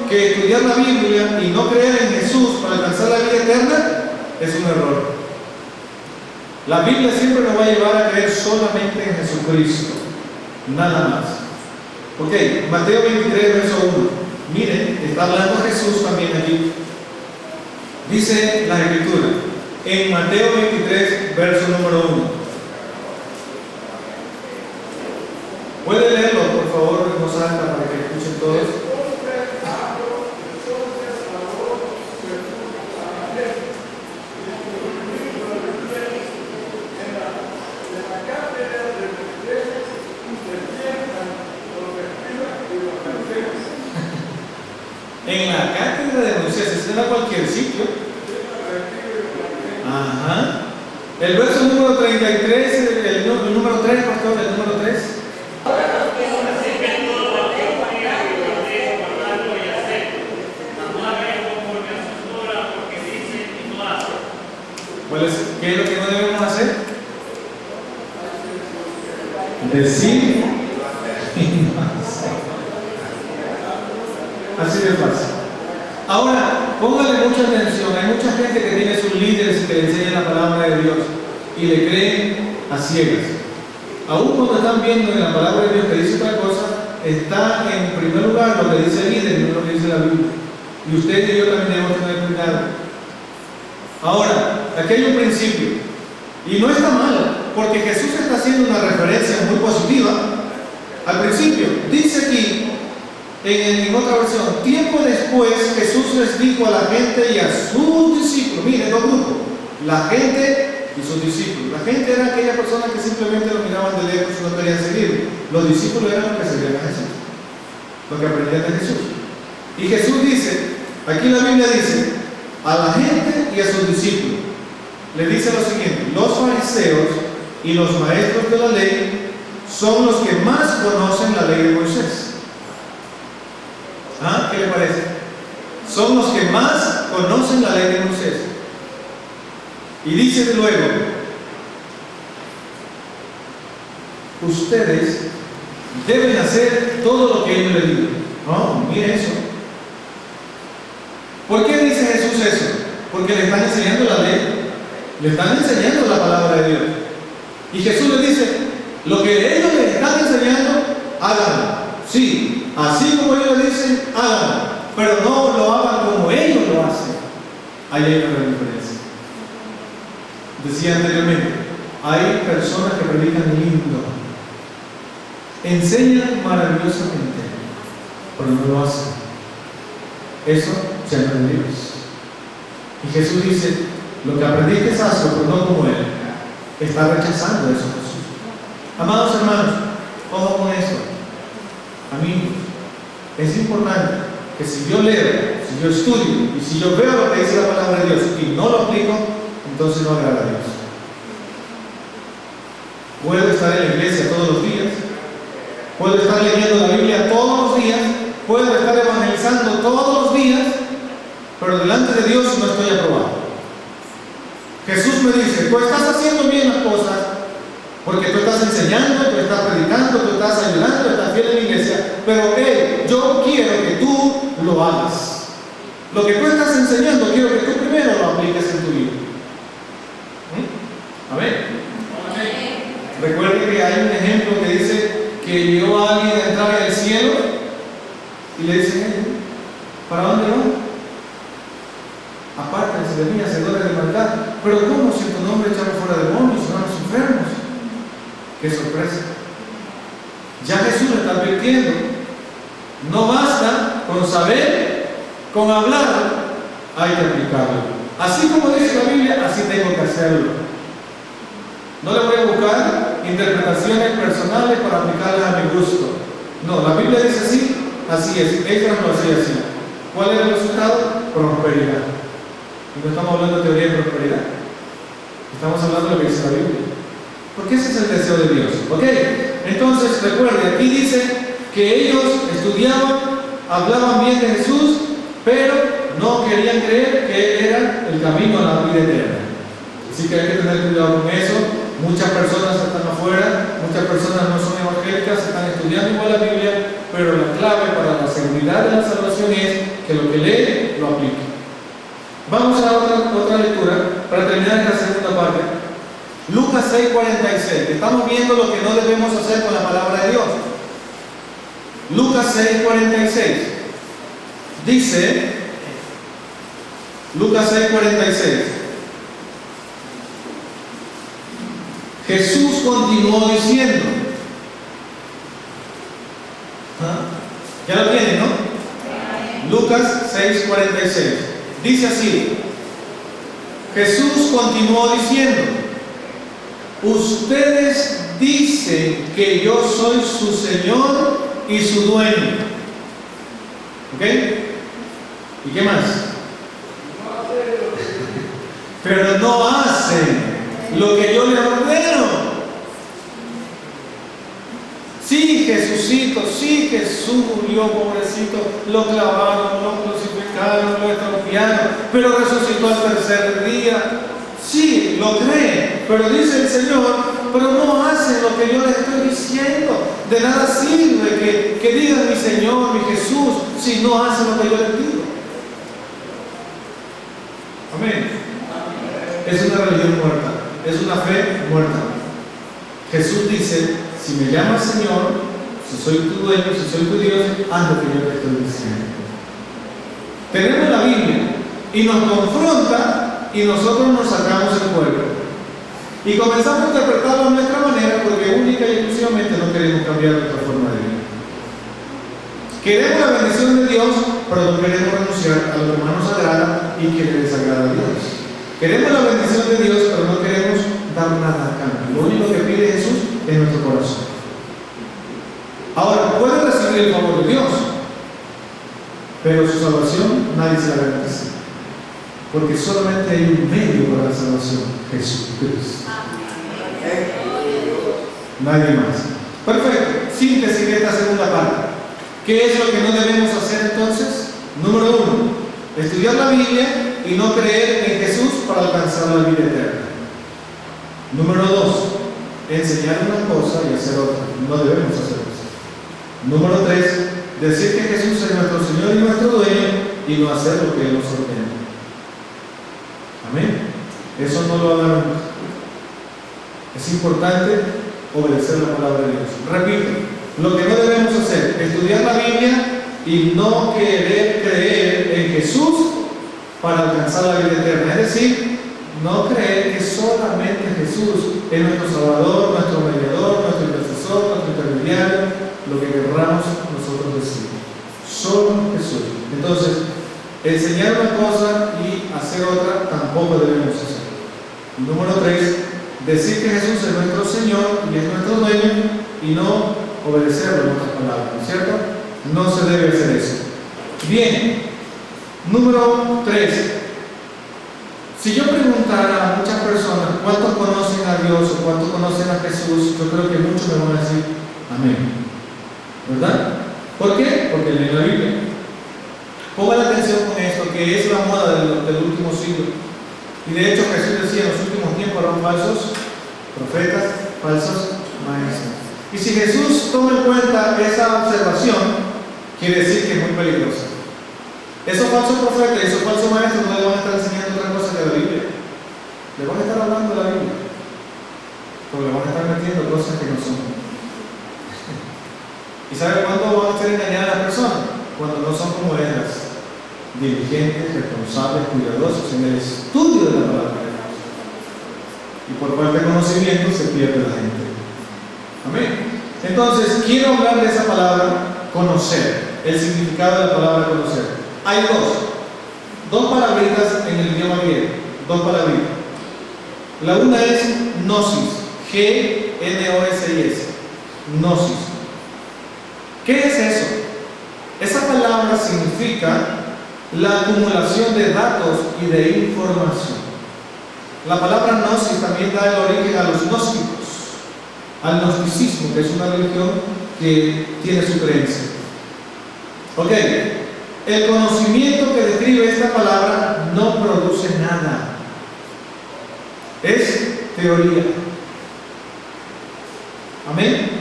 Speaker 2: que estudiar la Biblia y no creer en Jesús para alcanzar la vida eterna es un error. La Biblia siempre nos va a llevar a creer solamente en Jesucristo, nada más. Ok, Mateo 23, verso 1. Miren, está hablando Jesús también aquí. Dice la Escritura, en Mateo 23, verso número 1. ¿Puede leerlo, por favor, en voz alta para que escuchen todos? En la cátedra de Moisés, ese no era cualquier sitio. Ajá. El verso número 33, el número 3, pastor, el número 3. ¿Qué es lo que no debemos hacer? Decir y no hacer. Así de fácil. Ahora, póngale mucha atención. Hay mucha gente que tiene sus líderes y que le enseñan la palabra de Dios y le creen a ciegas. Aún cuando están viendo en la palabra de Dios que dice otra cosa, está en primer lugar lo que dice el líder y no lo que dice la Biblia. Y usted y yo también debemos tener cuidado. Ahora, aquí hay un principio, y no está mal, porque Jesús está haciendo una referencia muy positiva. Al principio, dice aquí, en otra versión, tiempo después Jesús les dijo a la gente y a sus discípulos, miren, dos grupos, la gente y sus discípulos. La gente era aquella persona que simplemente lo miraban de lejos y no querían seguir. Los discípulos eran los que seguían a Jesús, los que aprendían de Jesús. Y Jesús dice, aquí la Biblia dice, a la gente y a sus discípulos, le dice lo siguiente: los fariseos y los maestros de la ley son los que más conocen la ley de Moisés. ¿Ah? ¿Qué le parece? Son los que más conocen la ley de Moisés. Y dice luego, ustedes deben hacer todo lo que ellos les digan. No, mire eso. ¿Por qué dice Jesús eso? Porque le están enseñando la ley, le están enseñando la palabra de Dios. Y Jesús les dice, lo que ellos les están enseñando, háganlo. Sí, así como ellos le dicen, háganlo, pero no lo hagan como ellos lo hacen. Ahí hay una gran diferencia. Decía anteriormente, hay personas que predican lindo, enseñan maravillosamente, pero no lo hacen. Eso se llama de Dios. Y Jesús dice, lo que aprendiste es hazlo, pero no como Él. Está rechazando eso Jesús. Amados hermanos, ojo con esto. Amigos, es importante que si yo leo, si yo estudio y si yo veo lo que dice la palabra de Dios y no lo aplico, entonces no agrada a Dios. Puedo estar en la iglesia todos los días, puedo estar leyendo la Biblia todos los días, puedo estar evangelizando todos los días, pero delante de Dios no estoy aprobado. Jesús me dice, tú estás haciendo bien las cosas, porque tú estás enseñando, tú estás predicando, tú estás ayudando, estás fiel en la iglesia, pero yo quiero que tú lo hagas. Lo que tú estás enseñando, quiero que tú primero lo apliques en tu vida. Amén. Recuerde que hay un ejemplo que dice que llegó a alguien a entrar al cielo y le dice, ¿para dónde va? Apártense de mí, hacedores de maldad. Pero ¿cómo si en tu nombre echamos fuera demonios, sanamos enfermos? ¡Qué sorpresa! Ya Jesús le está advirtiendo. No basta con saber, con hablar, hay que aplicarlo. Así como dice la Biblia, así tengo que hacerlo. No le voy a buscar interpretaciones personales para aplicarlas a mi gusto. No, la Biblia dice así, así es. Ella lo hacía así. ¿Cuál era el resultado? Prosperidad. Y no estamos hablando de teoría de prosperidad. Estamos hablando de lo que dice la Biblia. Porque ese es el deseo de Dios. ¿Ok? Entonces, recuerde, aquí dice que ellos estudiaban, hablaban bien de Jesús, pero no querían creer que Él era el camino a la vida eterna. Así que hay que tener cuidado con eso. Muchas personas están afuera, muchas personas no son evangélicas, están estudiando igual la Biblia, pero la clave para la seguridad de la salvación es que lo que lee, lo aplique. Vamos a otra lectura para terminar esta segunda parte. Lucas 6:46. Estamos viendo lo que no debemos hacer con la palabra de Dios. Lucas 6:46. Dice, Lucas 6:46. Jesús continuó diciendo, ya lo tienen, ¿no? Lucas 6:46. Dice así, Jesús continuó diciendo, ustedes dicen que yo soy su Señor y su dueño. ¿Ok? ¿Y qué más? Pero no hacen lo que yo les ordeno. Sí, Jesucito, sí, Jesús murió, pobrecito, lo clavaron, lo crucificaron, lo estropearon, pero resucitó al tercer día. Sí, lo creen, pero dice el Señor, pero no hacen lo que yo les estoy diciendo. De nada sirve que digan mi Señor, mi Jesús, si no hacen lo que yo les digo. Amén. Es una religión muerta, es una fe muerta. Jesús dice, si me llamas Señor, si soy tu dueño, si soy tu Dios, haz lo que yo te estoy diciendo. Tenemos la Biblia y nos confronta y nosotros nos sacamos el cuerpo. Y comenzamos a interpretarlo a nuestra manera porque única y exclusivamente no queremos cambiar nuestra forma de vida. Queremos la bendición de Dios, pero no queremos renunciar a lo que más nos agrada y que le desagrada a Dios. Queremos la bendición de Dios, pero no queremos dar nada a cambio. Lo único que pide Jesús es nuestro corazón. Ahora, puede recibir el favor de Dios, pero su salvación nadie se la garantiza. Porque solamente hay un medio para la salvación, Jesucristo. Nadie más. Perfecto. Síntesis de esta segunda parte. ¿Qué es lo que no debemos hacer entonces? Número 1, estudiar la Biblia y no creer en Jesús para alcanzar la vida eterna. Número 2, enseñar una cosa y hacer otra. No debemos hacer eso. Número 3, decir que Jesús es nuestro Señor y nuestro dueño y no hacer lo que Él nos ordena. Amén. Eso no lo hagan nunca. Es importante obedecer la palabra de Dios. Repito, lo que no debemos hacer, estudiar la Biblia y no querer creer en Jesús para alcanzar la vida eterna. Es decir, no creer que solamente Jesús es nuestro Salvador, nuestro mediador, nuestro intercesor, nuestro intermediario, lo que querramos nosotros decir. Solo Jesús. Entonces, enseñar una cosa y hacer otra tampoco debemos hacer. Número 3, decir que Jesús es nuestro Señor y es nuestro dueño y no obedecerlo en otras palabras, ¿no es cierto? No se debe hacer eso. Bien, número 3. Si yo preguntara a muchas personas cuántos conocen a Dios o cuántos conocen a Jesús, yo creo que muchos me van a decir amén. ¿Verdad? ¿Por qué? Porque leen la Biblia. Pongan atención con esto, que es la moda del último siglo. Y de hecho Jesús decía, en los últimos tiempos habrán falsos profetas, falsos maestros. Y si Jesús toma en cuenta esa observación, quiere decir que es muy peligrosa. Esos falsos profetas y esos falsos maestros no le van a estar enseñando otra cosa que la Biblia. Le van a estar hablando de la Biblia. Porque le van a estar metiendo cosas que no son. ¿Y sabe cuándo van a ser engañadas las personas? Cuando no son como ellas, diligentes, responsables, cuidadosos en el estudio de la palabra de Dios. Y por falta de conocimiento se pierde la gente. Amén. Entonces, quiero hablar de esa palabra conocer, el significado de la palabra conocer. Hay dos palabritas en el idioma griego, dos palabritas. La una es gnosis, G-N-O-S-I-S, gnosis. ¿Qué es eso? Esa palabra significa la acumulación de datos y de información. La palabra gnosis también da el origen a los gnósticos, al gnosticismo, que es una religión que tiene su creencia. Ok, el conocimiento que describe esta palabra no produce nada, es teoría. Amén.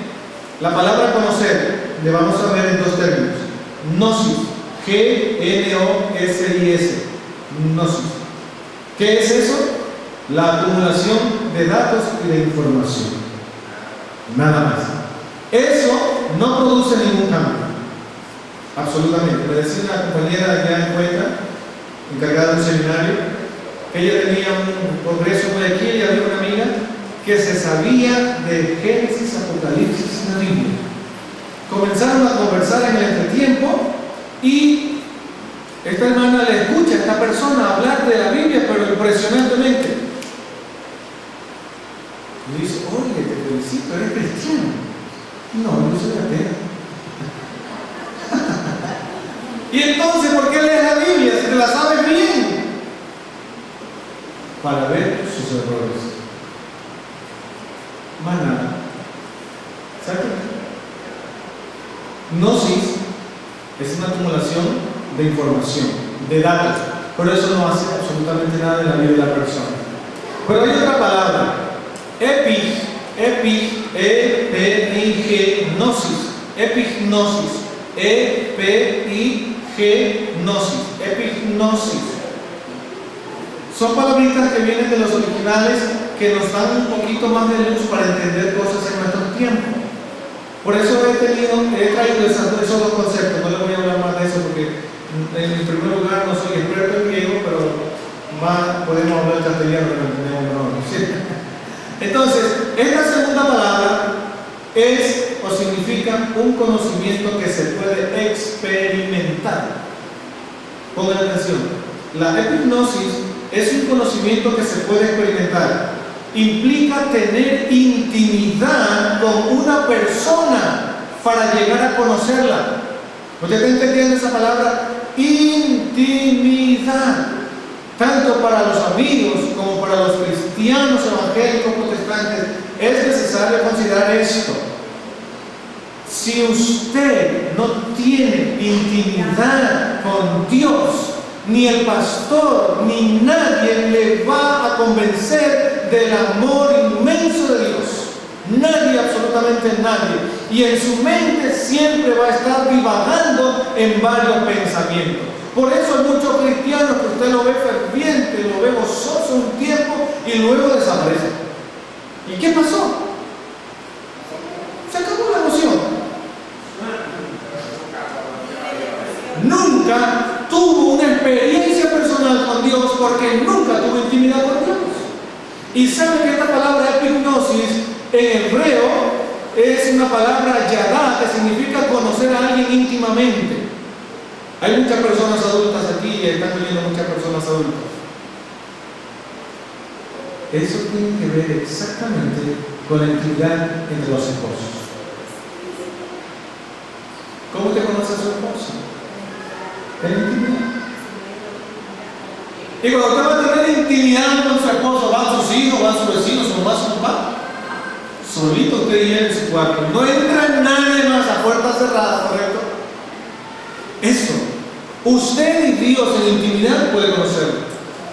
Speaker 2: La palabra conocer le vamos a ver en dos términos: gnosis, G-N-O-S-I-S, gnosis. ¿Qué es eso? La acumulación de datos y de información. Nada más. Eso no produce ningún cambio. Absolutamente. Me decía una compañera allá en Cuenca, encargada de un seminario, que ella tenía un congreso por aquí y había una amiga que se sabía de Génesis, Apocalipsis y la Biblia. Comenzaron a conversar en el entretiempo y esta hermana le escucha a esta persona hablar de la Biblia, pero impresionantemente. Y dice: oye, te felicito, eres cristiano. No, yo soy ateo. Y entonces, ¿por qué lees la Biblia si te la sabes bien? Para ver sus errores. Más nada. ¿Sabes? Gnosis es una acumulación de información, de datos, pero eso no hace absolutamente nada en la vida de la persona. Pero hay otra palabra, E-P-I-G, gnosis, epignosis, E-P-I-G-nosis, epignosis. Son palabritas que vienen de los originales que nos dan un poquito más de luz para entender cosas en nuestro tiempo. Por eso he traído esos dos conceptos. No les voy a hablar más de eso porque en primer lugar no soy experto en griego, pero más podemos hablar castellano que no entendemos mejor. ¿Sí? Entonces, esta segunda palabra es o significa un conocimiento que se puede experimentar. Pongan atención. La epignosis es un conocimiento que se puede experimentar. Implica tener intimidad con una persona para llegar a conocerla. ¿Usted está entendiendo esa palabra? Intimidad. Tanto para los amigos como para los cristianos evangélicos protestantes es necesario considerar esto. si usted no tiene intimidad con Dios, ni el pastor, ni nadie le va a convencer del amor inmenso de Dios. Nadie, absolutamente nadie. Y en su mente siempre va a estar divagando en varios pensamientos. Por eso hay muchos cristianos que usted lo ve ferviente, lo ve gozoso un tiempo y luego desaparece. ¿Y qué pasó? Se acabó la emoción. Nunca tuvo una experiencia personal con Dios porque nunca tuvo intimidad con Dios. Y sabe que esta palabra epignosis en hebreo es una palabra yadá, que significa conocer a alguien íntimamente. Hay muchas personas adultas aquí y están viendo muchas personas adultas. Eso tiene que ver exactamente con la intimidad entre los esposos. ¿Cómo te conoce a su esposo? En intimidad. Y cuando usted va a tener intimidad con su esposo, van sus hijos, van sus vecinos, su mamá, su papá. Solito usted y él en su cuarto. No entra nadie más a puerta cerrada, ¿correcto? Eso. Usted y Dios en intimidad puede conocerlo.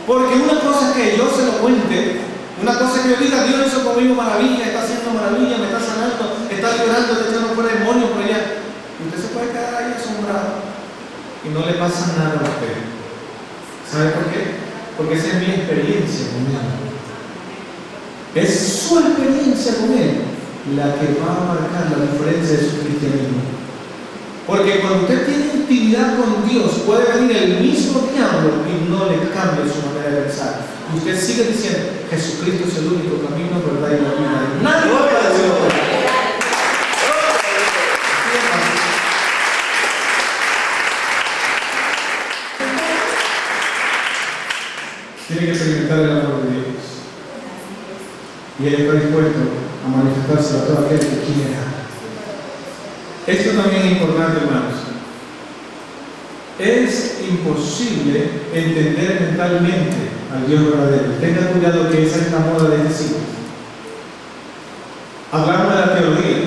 Speaker 2: Porque una cosa es que yo se lo cuente, una cosa es que yo diga, Dios hizo conmigo maravilla, está haciendo maravilla, me está sanando, está liberando, está echando fuera demonios por allá. Y usted se puede quedar ahí asombrado y no le pasa nada a usted. ¿Sabe por qué? Porque esa es mi experiencia con Él. Es su experiencia con Él la que va a marcar la diferencia de su cristianismo. Porque cuando usted tiene intimidad con Dios, puede venir el mismo diablo y no le cambia su manera de pensar. Y usted sigue diciendo, Jesucristo es el único camino, verdad y la vida. Nadie va a decir lo contrario. Tiene que experimentar el amor de Dios. Y Él está dispuesto a manifestarse a todo aquel que quiera. Esto también es importante, hermanos. Es imposible entender mentalmente al Dios verdadero. Tenga cuidado que esa es la moda de este siglo. Hablamos de la teología.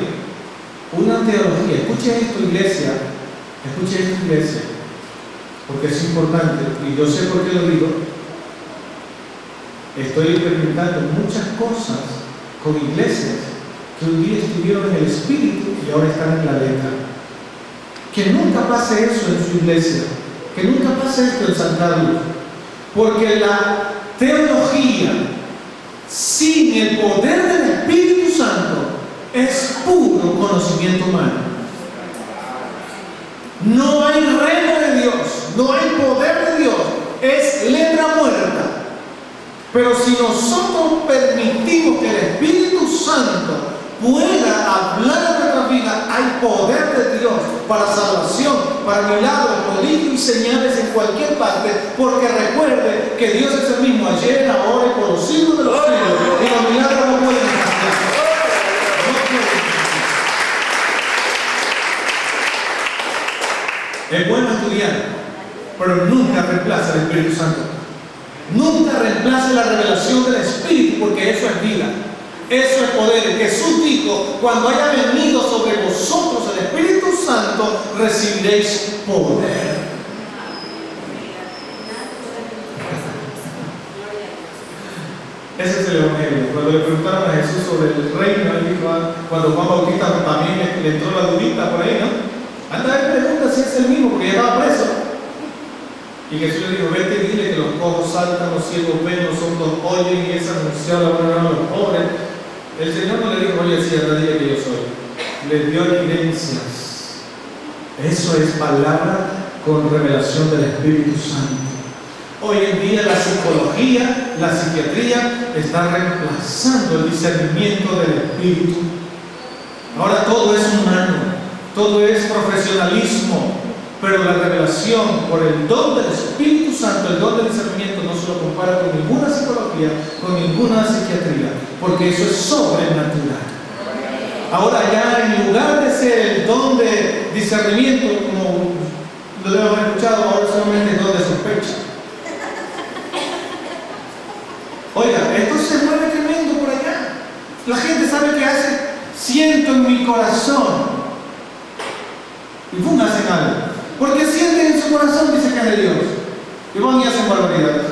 Speaker 2: Una teología. Escuche esto, iglesia. Escuche esto, iglesia. Porque es importante. Y yo sé por qué lo digo. Estoy experimentando muchas cosas con iglesias que un día estuvieron en el espíritu y ahora están en la letra. Que nunca pase eso en su iglesia, que nunca pase esto en San Carlos, porque la teología sin el poder del Espíritu Santo es puro conocimiento humano. No hay reino de Dios, no hay poder de Dios, es letra muerta. Pero si nosotros permitimos que el Espíritu Santo pueda hablar a nuestra vida, hay poder de Dios para salvación, para milagros, prodigios y señales en cualquier parte, porque recuerde que Dios es el mismo ayer, ahora y por los siglos de los siglos, y los milagros no pueden cambiar. Es bueno estudiar, pero nunca reemplaza el Espíritu Santo. Nunca reemplace la revelación del Espíritu, porque eso es vida, eso es poder. Jesús dijo, cuando haya venido sobre vosotros el Espíritu Santo, recibiréis poder. Ese es el Evangelio. Cuando le preguntaron a Jesús sobre el reino, él dijo, cuando Juan Bautista también le entró la dudita por ahí, ¿no? Anda, él pregunta si es el mismo, porque ya estaba preso. Y Jesús le dijo, vete y dile que los cojos saltan, los ciegos ven, los sordos oyen, y es anunciado la buena nueva a los pobres. El Señor no le dijo, oye, sí, anda, dile que yo soy. Le dio evidencias. Eso es palabra con revelación del Espíritu Santo. Hoy en día la psicología, la psiquiatría están reemplazando el discernimiento del Espíritu. Ahora todo es humano, todo es profesionalismo. Pero la revelación por el don del Espíritu Santo, el don del discernimiento, no se lo compara con ninguna psicología, con ninguna psiquiatría, porque eso es sobrenatural. Ahora ya en lugar de ser el don de discernimiento, como lo hemos escuchado, ahora solamente es don de sospecha. Oiga, esto se mueve tremendo por allá. La gente sabe qué hace. Siento en mi corazón. y ¡pum! Hacen algo. Porque sienten en su corazón, dice que es de Dios. Y van y hacen barbaridades.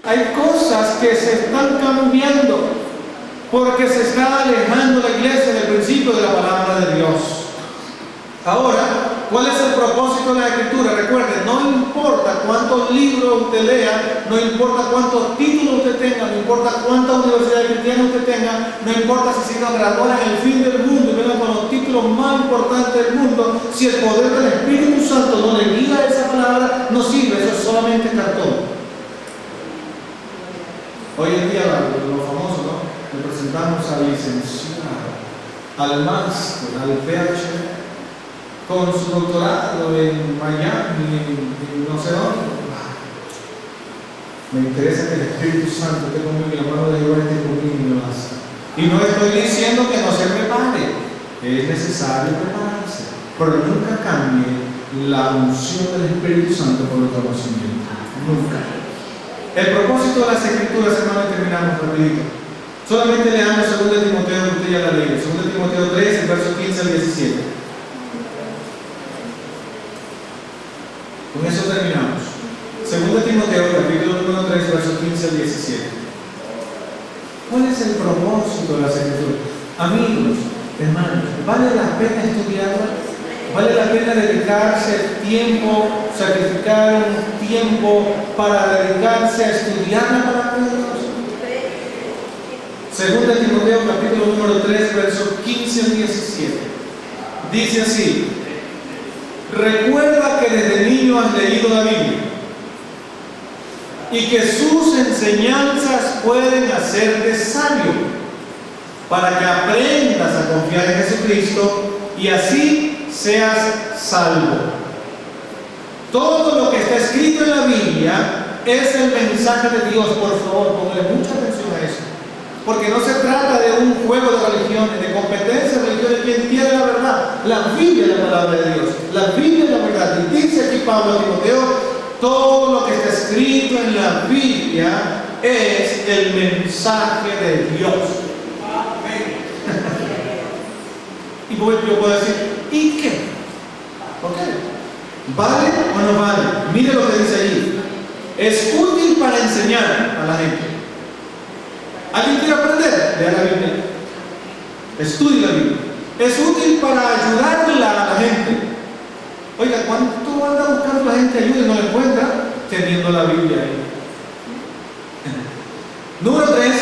Speaker 2: Hay cosas que se están cambiando porque se está alejando la iglesia del principio de la palabra de Dios. Ahora, ¿cuál es el propósito de la Escritura? Recuerden, no importa cuántos libros usted lea, no importa cuántos títulos usted tenga, no importa cuántas universidades cristianas usted tenga, no importa si se gradúa en el fin del mundo y venga con los títulos más importantes del mundo, si el poder del Espíritu Santo no le guía esa palabra, no sirve, eso es solamente cartón. Hoy en día, los famosos, ¿no? Le presentamos al licenciado, al máster, al PhD, con su doctorado en Miami, en no sé dónde. Me interesa que el Espíritu Santo esté conmigo y la mano de Dios esté conmigo y me basta. Y no estoy diciendo que no se prepare, es necesario prepararse, pero nunca cambie la unción del Espíritu Santo por el conocimiento. Nunca. El propósito de las Escrituras, hermanos, terminamos rapidito. Solamente leamos 2 Timoteo, que usted ya la leyó. 2 Timoteo 3, el verso 15 al 17. Con eso terminamos. 2 Timoteo, capítulo número 3, versos 15 al 17. ¿Cuál es el propósito de las Escrituras? Amigos, hermanos, ¿vale la pena estudiarla? ¿Vale la pena dedicarse tiempo, sacrificar un tiempo para dedicarse a estudiar la palabra de Dios? 2 Timoteo, capítulo número 3, versos 15 al 17. Dice así: recuerda que desde niño has leído la Biblia y que sus enseñanzas pueden hacerte sabio para que aprendas a confiar en Jesucristo y así seas salvo. Todo lo que está escrito en la Biblia es el mensaje de Dios. Por favor, ponle mucha atención a eso, porque no se trata de un juego de religiones, de competencia de religiones. Quien tiene la verdad, la Biblia es la palabra de Dios, la Biblia es la verdad. Y dice aquí Pablo a Timoteo: todo lo que está escrito en la Biblia es el mensaje de Dios. Amén. Y yo puedo decir, ¿y qué? ¿Por qué? ¿Vale o no vale? Mire lo que dice allí. Es útil para enseñar a la gente. ¿Alguien quiere aprender? Lea la Biblia. Estudie la Biblia. Es útil para ayudarla a la gente. Oiga, ¿cuánto anda buscando la gente ayuda y no la encuentra? Teniendo la Biblia ahí. Número 3,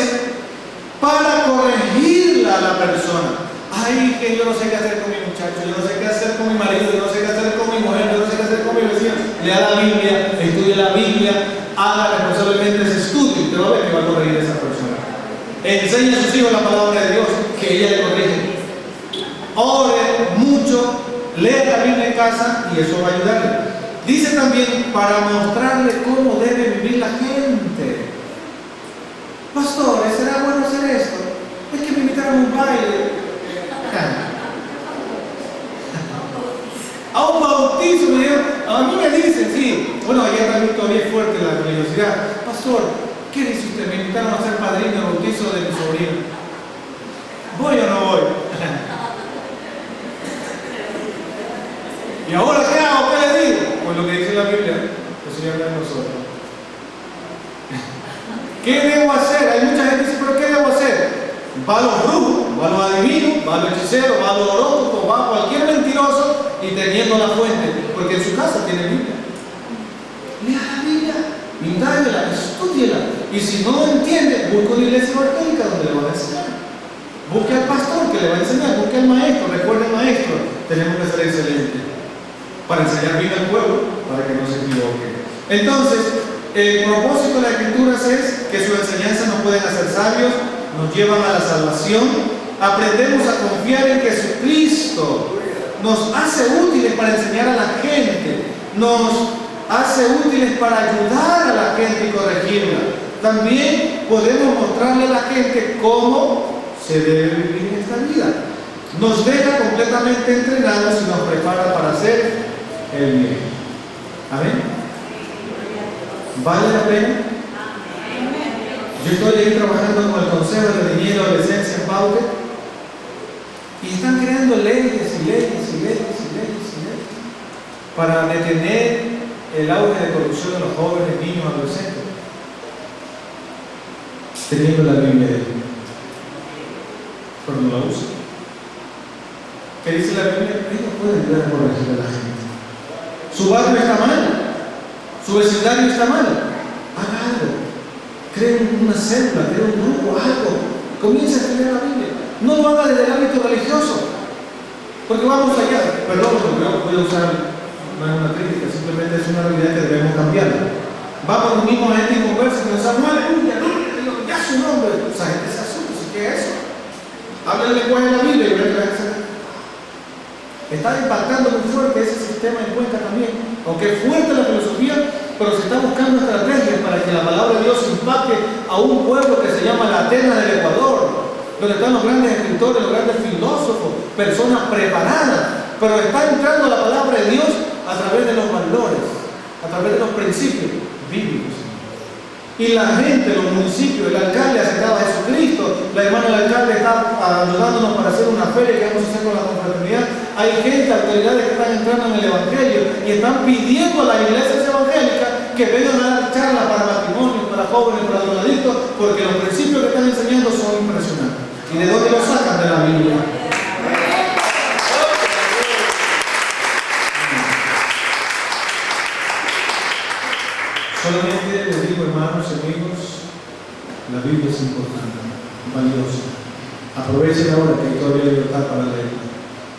Speaker 2: para corregirla a la persona. Ay, que yo no sé qué hacer con mi muchacho, yo no sé qué hacer con mi marido, yo no sé qué hacer con mi mujer, yo no sé qué hacer con mi vecino. Lea la Biblia, estudie la Biblia, haga responsablemente ese estudio y te va a ver que va a corregir a esa persona. Enseña a sus hijos la palabra de Dios, que ella le corrige. Ore mucho, lea la Biblia en casa y eso va a ayudarle. Dice también para mostrarle cómo debe vivir la gente. Pastor, ¿será bueno hacer esto? Es que me invitaron a un baile. A un bautizo me dijeron, a mí me dicen, sí. Bueno, allá también todavía es fuerte la religiosidad. Pastor, ¿qué dice usted? Me invitaron a ser padrino del bautizo de mi sobrino. ¿Voy o no voy? ¿Y ahora qué hago? ¿Qué le digo? Pues lo que dice la Biblia, el Señor de nosotros. ¿Qué debo hacer? Hay mucha gente que dice, ¿pero qué debo hacer? Va a los brujos, va a los adivinos, va a los hechiceros, va a los horóscopos, va a cualquier mentiroso y teniendo la fuente, porque en su casa tiene Biblia. Lea la Biblia, indáguela, estúdiela. Y si no entiende, busque una iglesia evangélica donde le van a enseñar. Busque al pastor que le va a enseñar, busque al maestro. Recuerde, maestro, tenemos que ser excelentes para enseñar bien al pueblo, para que no se equivoque. Entonces, el propósito de las Escrituras es que su enseñanza nos pueden hacer sabios, nos llevan a la salvación, aprendemos a confiar en Jesucristo, nos hace útiles para enseñar a la gente, nos hace útiles para ayudar a la gente y corregirla. También podemos mostrarle a la gente cómo se debe vivir en esta vida. Nos deja completamente entrenados y nos prepara para hacer el bien. Amén. ¿Vale la pena? Yo estoy ahí trabajando con el Consejo de Niñez y Adolescencia en Paute y están creando leyes y leyes y leyes y leyes y para detener el auge de corrupción de los jóvenes, niños, adolescentes, teniendo la Biblia ahí, pero no la usa. ¿Qué dice la Biblia? Él no puede ayudar a corregir a la gente. Su barrio está mal, su vecindario está mal. Haga algo, cree una célula, cree un grupo, algo. Comienza a estudiar la Biblia. No lo haga desde el ámbito religioso, porque vamos allá. Perdón, voy a usar una crítica, simplemente es una realidad que debemos cambiar. Vamos, unimos a gente en conversa y pensamos, aleluya, ya su nombre. Esa gente se asusta, ¿sí qué es eso? Habla el lenguaje de la Biblia y ve que está impactando muy fuerte ese sistema en Cuenca también. Aunque es fuerte la filosofía, pero se está buscando estrategias para que la palabra de Dios impacte a un pueblo que se llama la Atenas del Ecuador, donde están los grandes escritores, los grandes filósofos, personas preparadas, pero está entrando la palabra de Dios a través de los valores, a través de los principios bíblicos. Y la gente, los municipios, el alcalde aceptaba a Jesucristo, la hermana del alcalde está ayudándonos para hacer una feria que vamos a hacer con la confraternidad. Hay gente, autoridades que están entrando en el Evangelio y están pidiendo a las iglesias evangélicas que vengan a dar charlas para matrimonios, para jóvenes, para drogadictos, porque los principios que están enseñando son impresionantes. ¿Y de dónde los sacan? De la Biblia. Solamente les digo, hermanos y amigos, la Biblia es importante, valiosa. Aprovechen ahora que hay todavía libertad para leerla.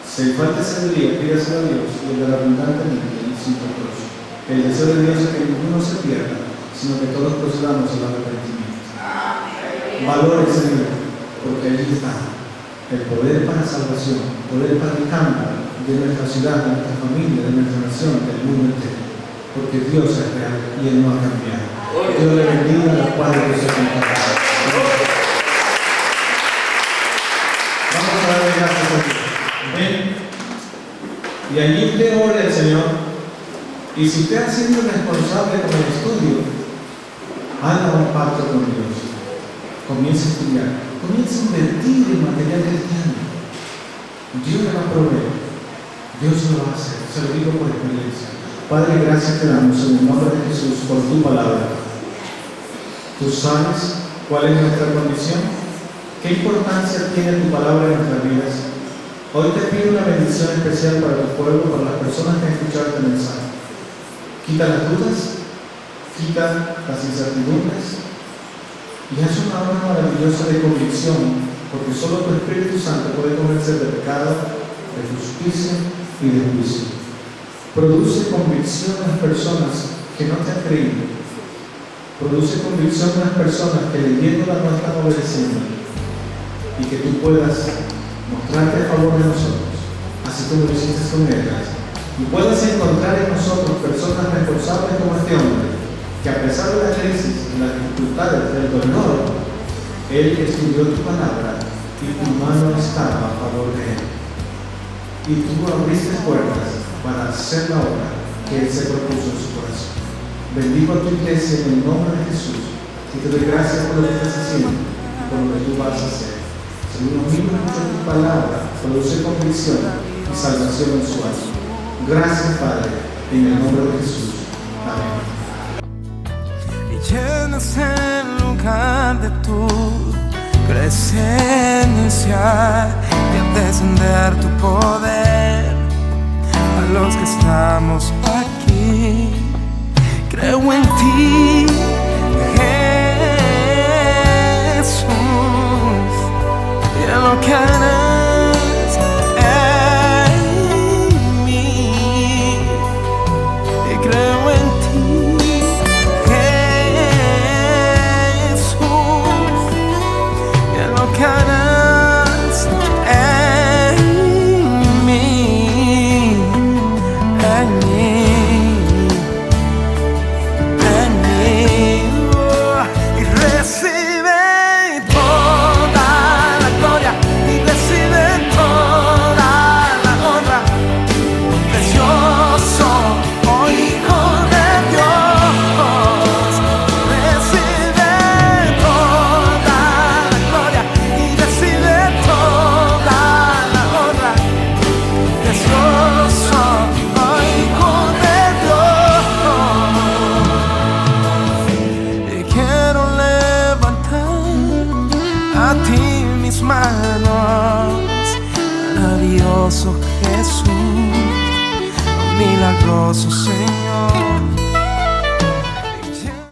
Speaker 2: Si falta sabiduría, pídasela a Dios, y el de la abundante y sin reproche. El deseo de Dios es que ninguno se pierda, sino que todos procedamos al arrepentimiento. Valore ese Señor, porque allí está el poder para salvación, el poder para el cambio de nuestra ciudad, de nuestra familia, de nuestra nación, del mundo entero. Porque Dios es real y Él no ha cambiado. Dios le bendiga a los padres que se acompañan. Vamos a darle gracias a Dios. Amén. Y allí usted ore al Señor. Y si usted ha sido responsable con el estudio, haga un pacto con Dios. Comience a estudiar. Comience a invertir en material cristiano. Dios le va a proveer. Dios lo va a hacer. Se lo digo por experiencia. Padre, gracias te damos en el nombre de Jesús por tu palabra. Tú sabes cuál es nuestra condición, qué importancia tiene tu palabra en nuestras vidas. Hoy te pido una bendición especial para tu pueblo, para las personas que han escuchado este mensaje. Quita las dudas, quita las incertidumbres y haz una obra maravillosa de convicción, porque solo tu Espíritu Santo puede convencer de pecado, de justicia y de juicio. Produce convicción en las personas que no te han creído. Produce convicción en las personas que leyéndola no están obedeciendo. Y que tú puedas mostrarte a favor de nosotros, así como lo hiciste con ellas. Y puedas encontrar en nosotros personas responsables como este hombre, que a pesar de la crisis y las dificultades del dolor, él estudió tu palabra y tu mano estaba a favor de él. Y tú abriste puertas para hacer la obra que Él se propuso en su corazón. Bendigo a tu iglesia en el nombre de Jesús y te doy gracias por lo que estás haciendo y por lo que tú vas a hacer. Según los mismos de tu palabra, produce convicción y salvación en su alma. Gracias, Padre, en el nombre de Jesús. Amén.
Speaker 4: Y llenas el lugar de tu presencia y al descender tu poder a los que estamos aquí. Creo en ti, Jesús, y en lo que harás en mí. Y creo en ti, Jesús, y en lo que harás en mí. En mí. milagroso Jesús, milagroso Señor.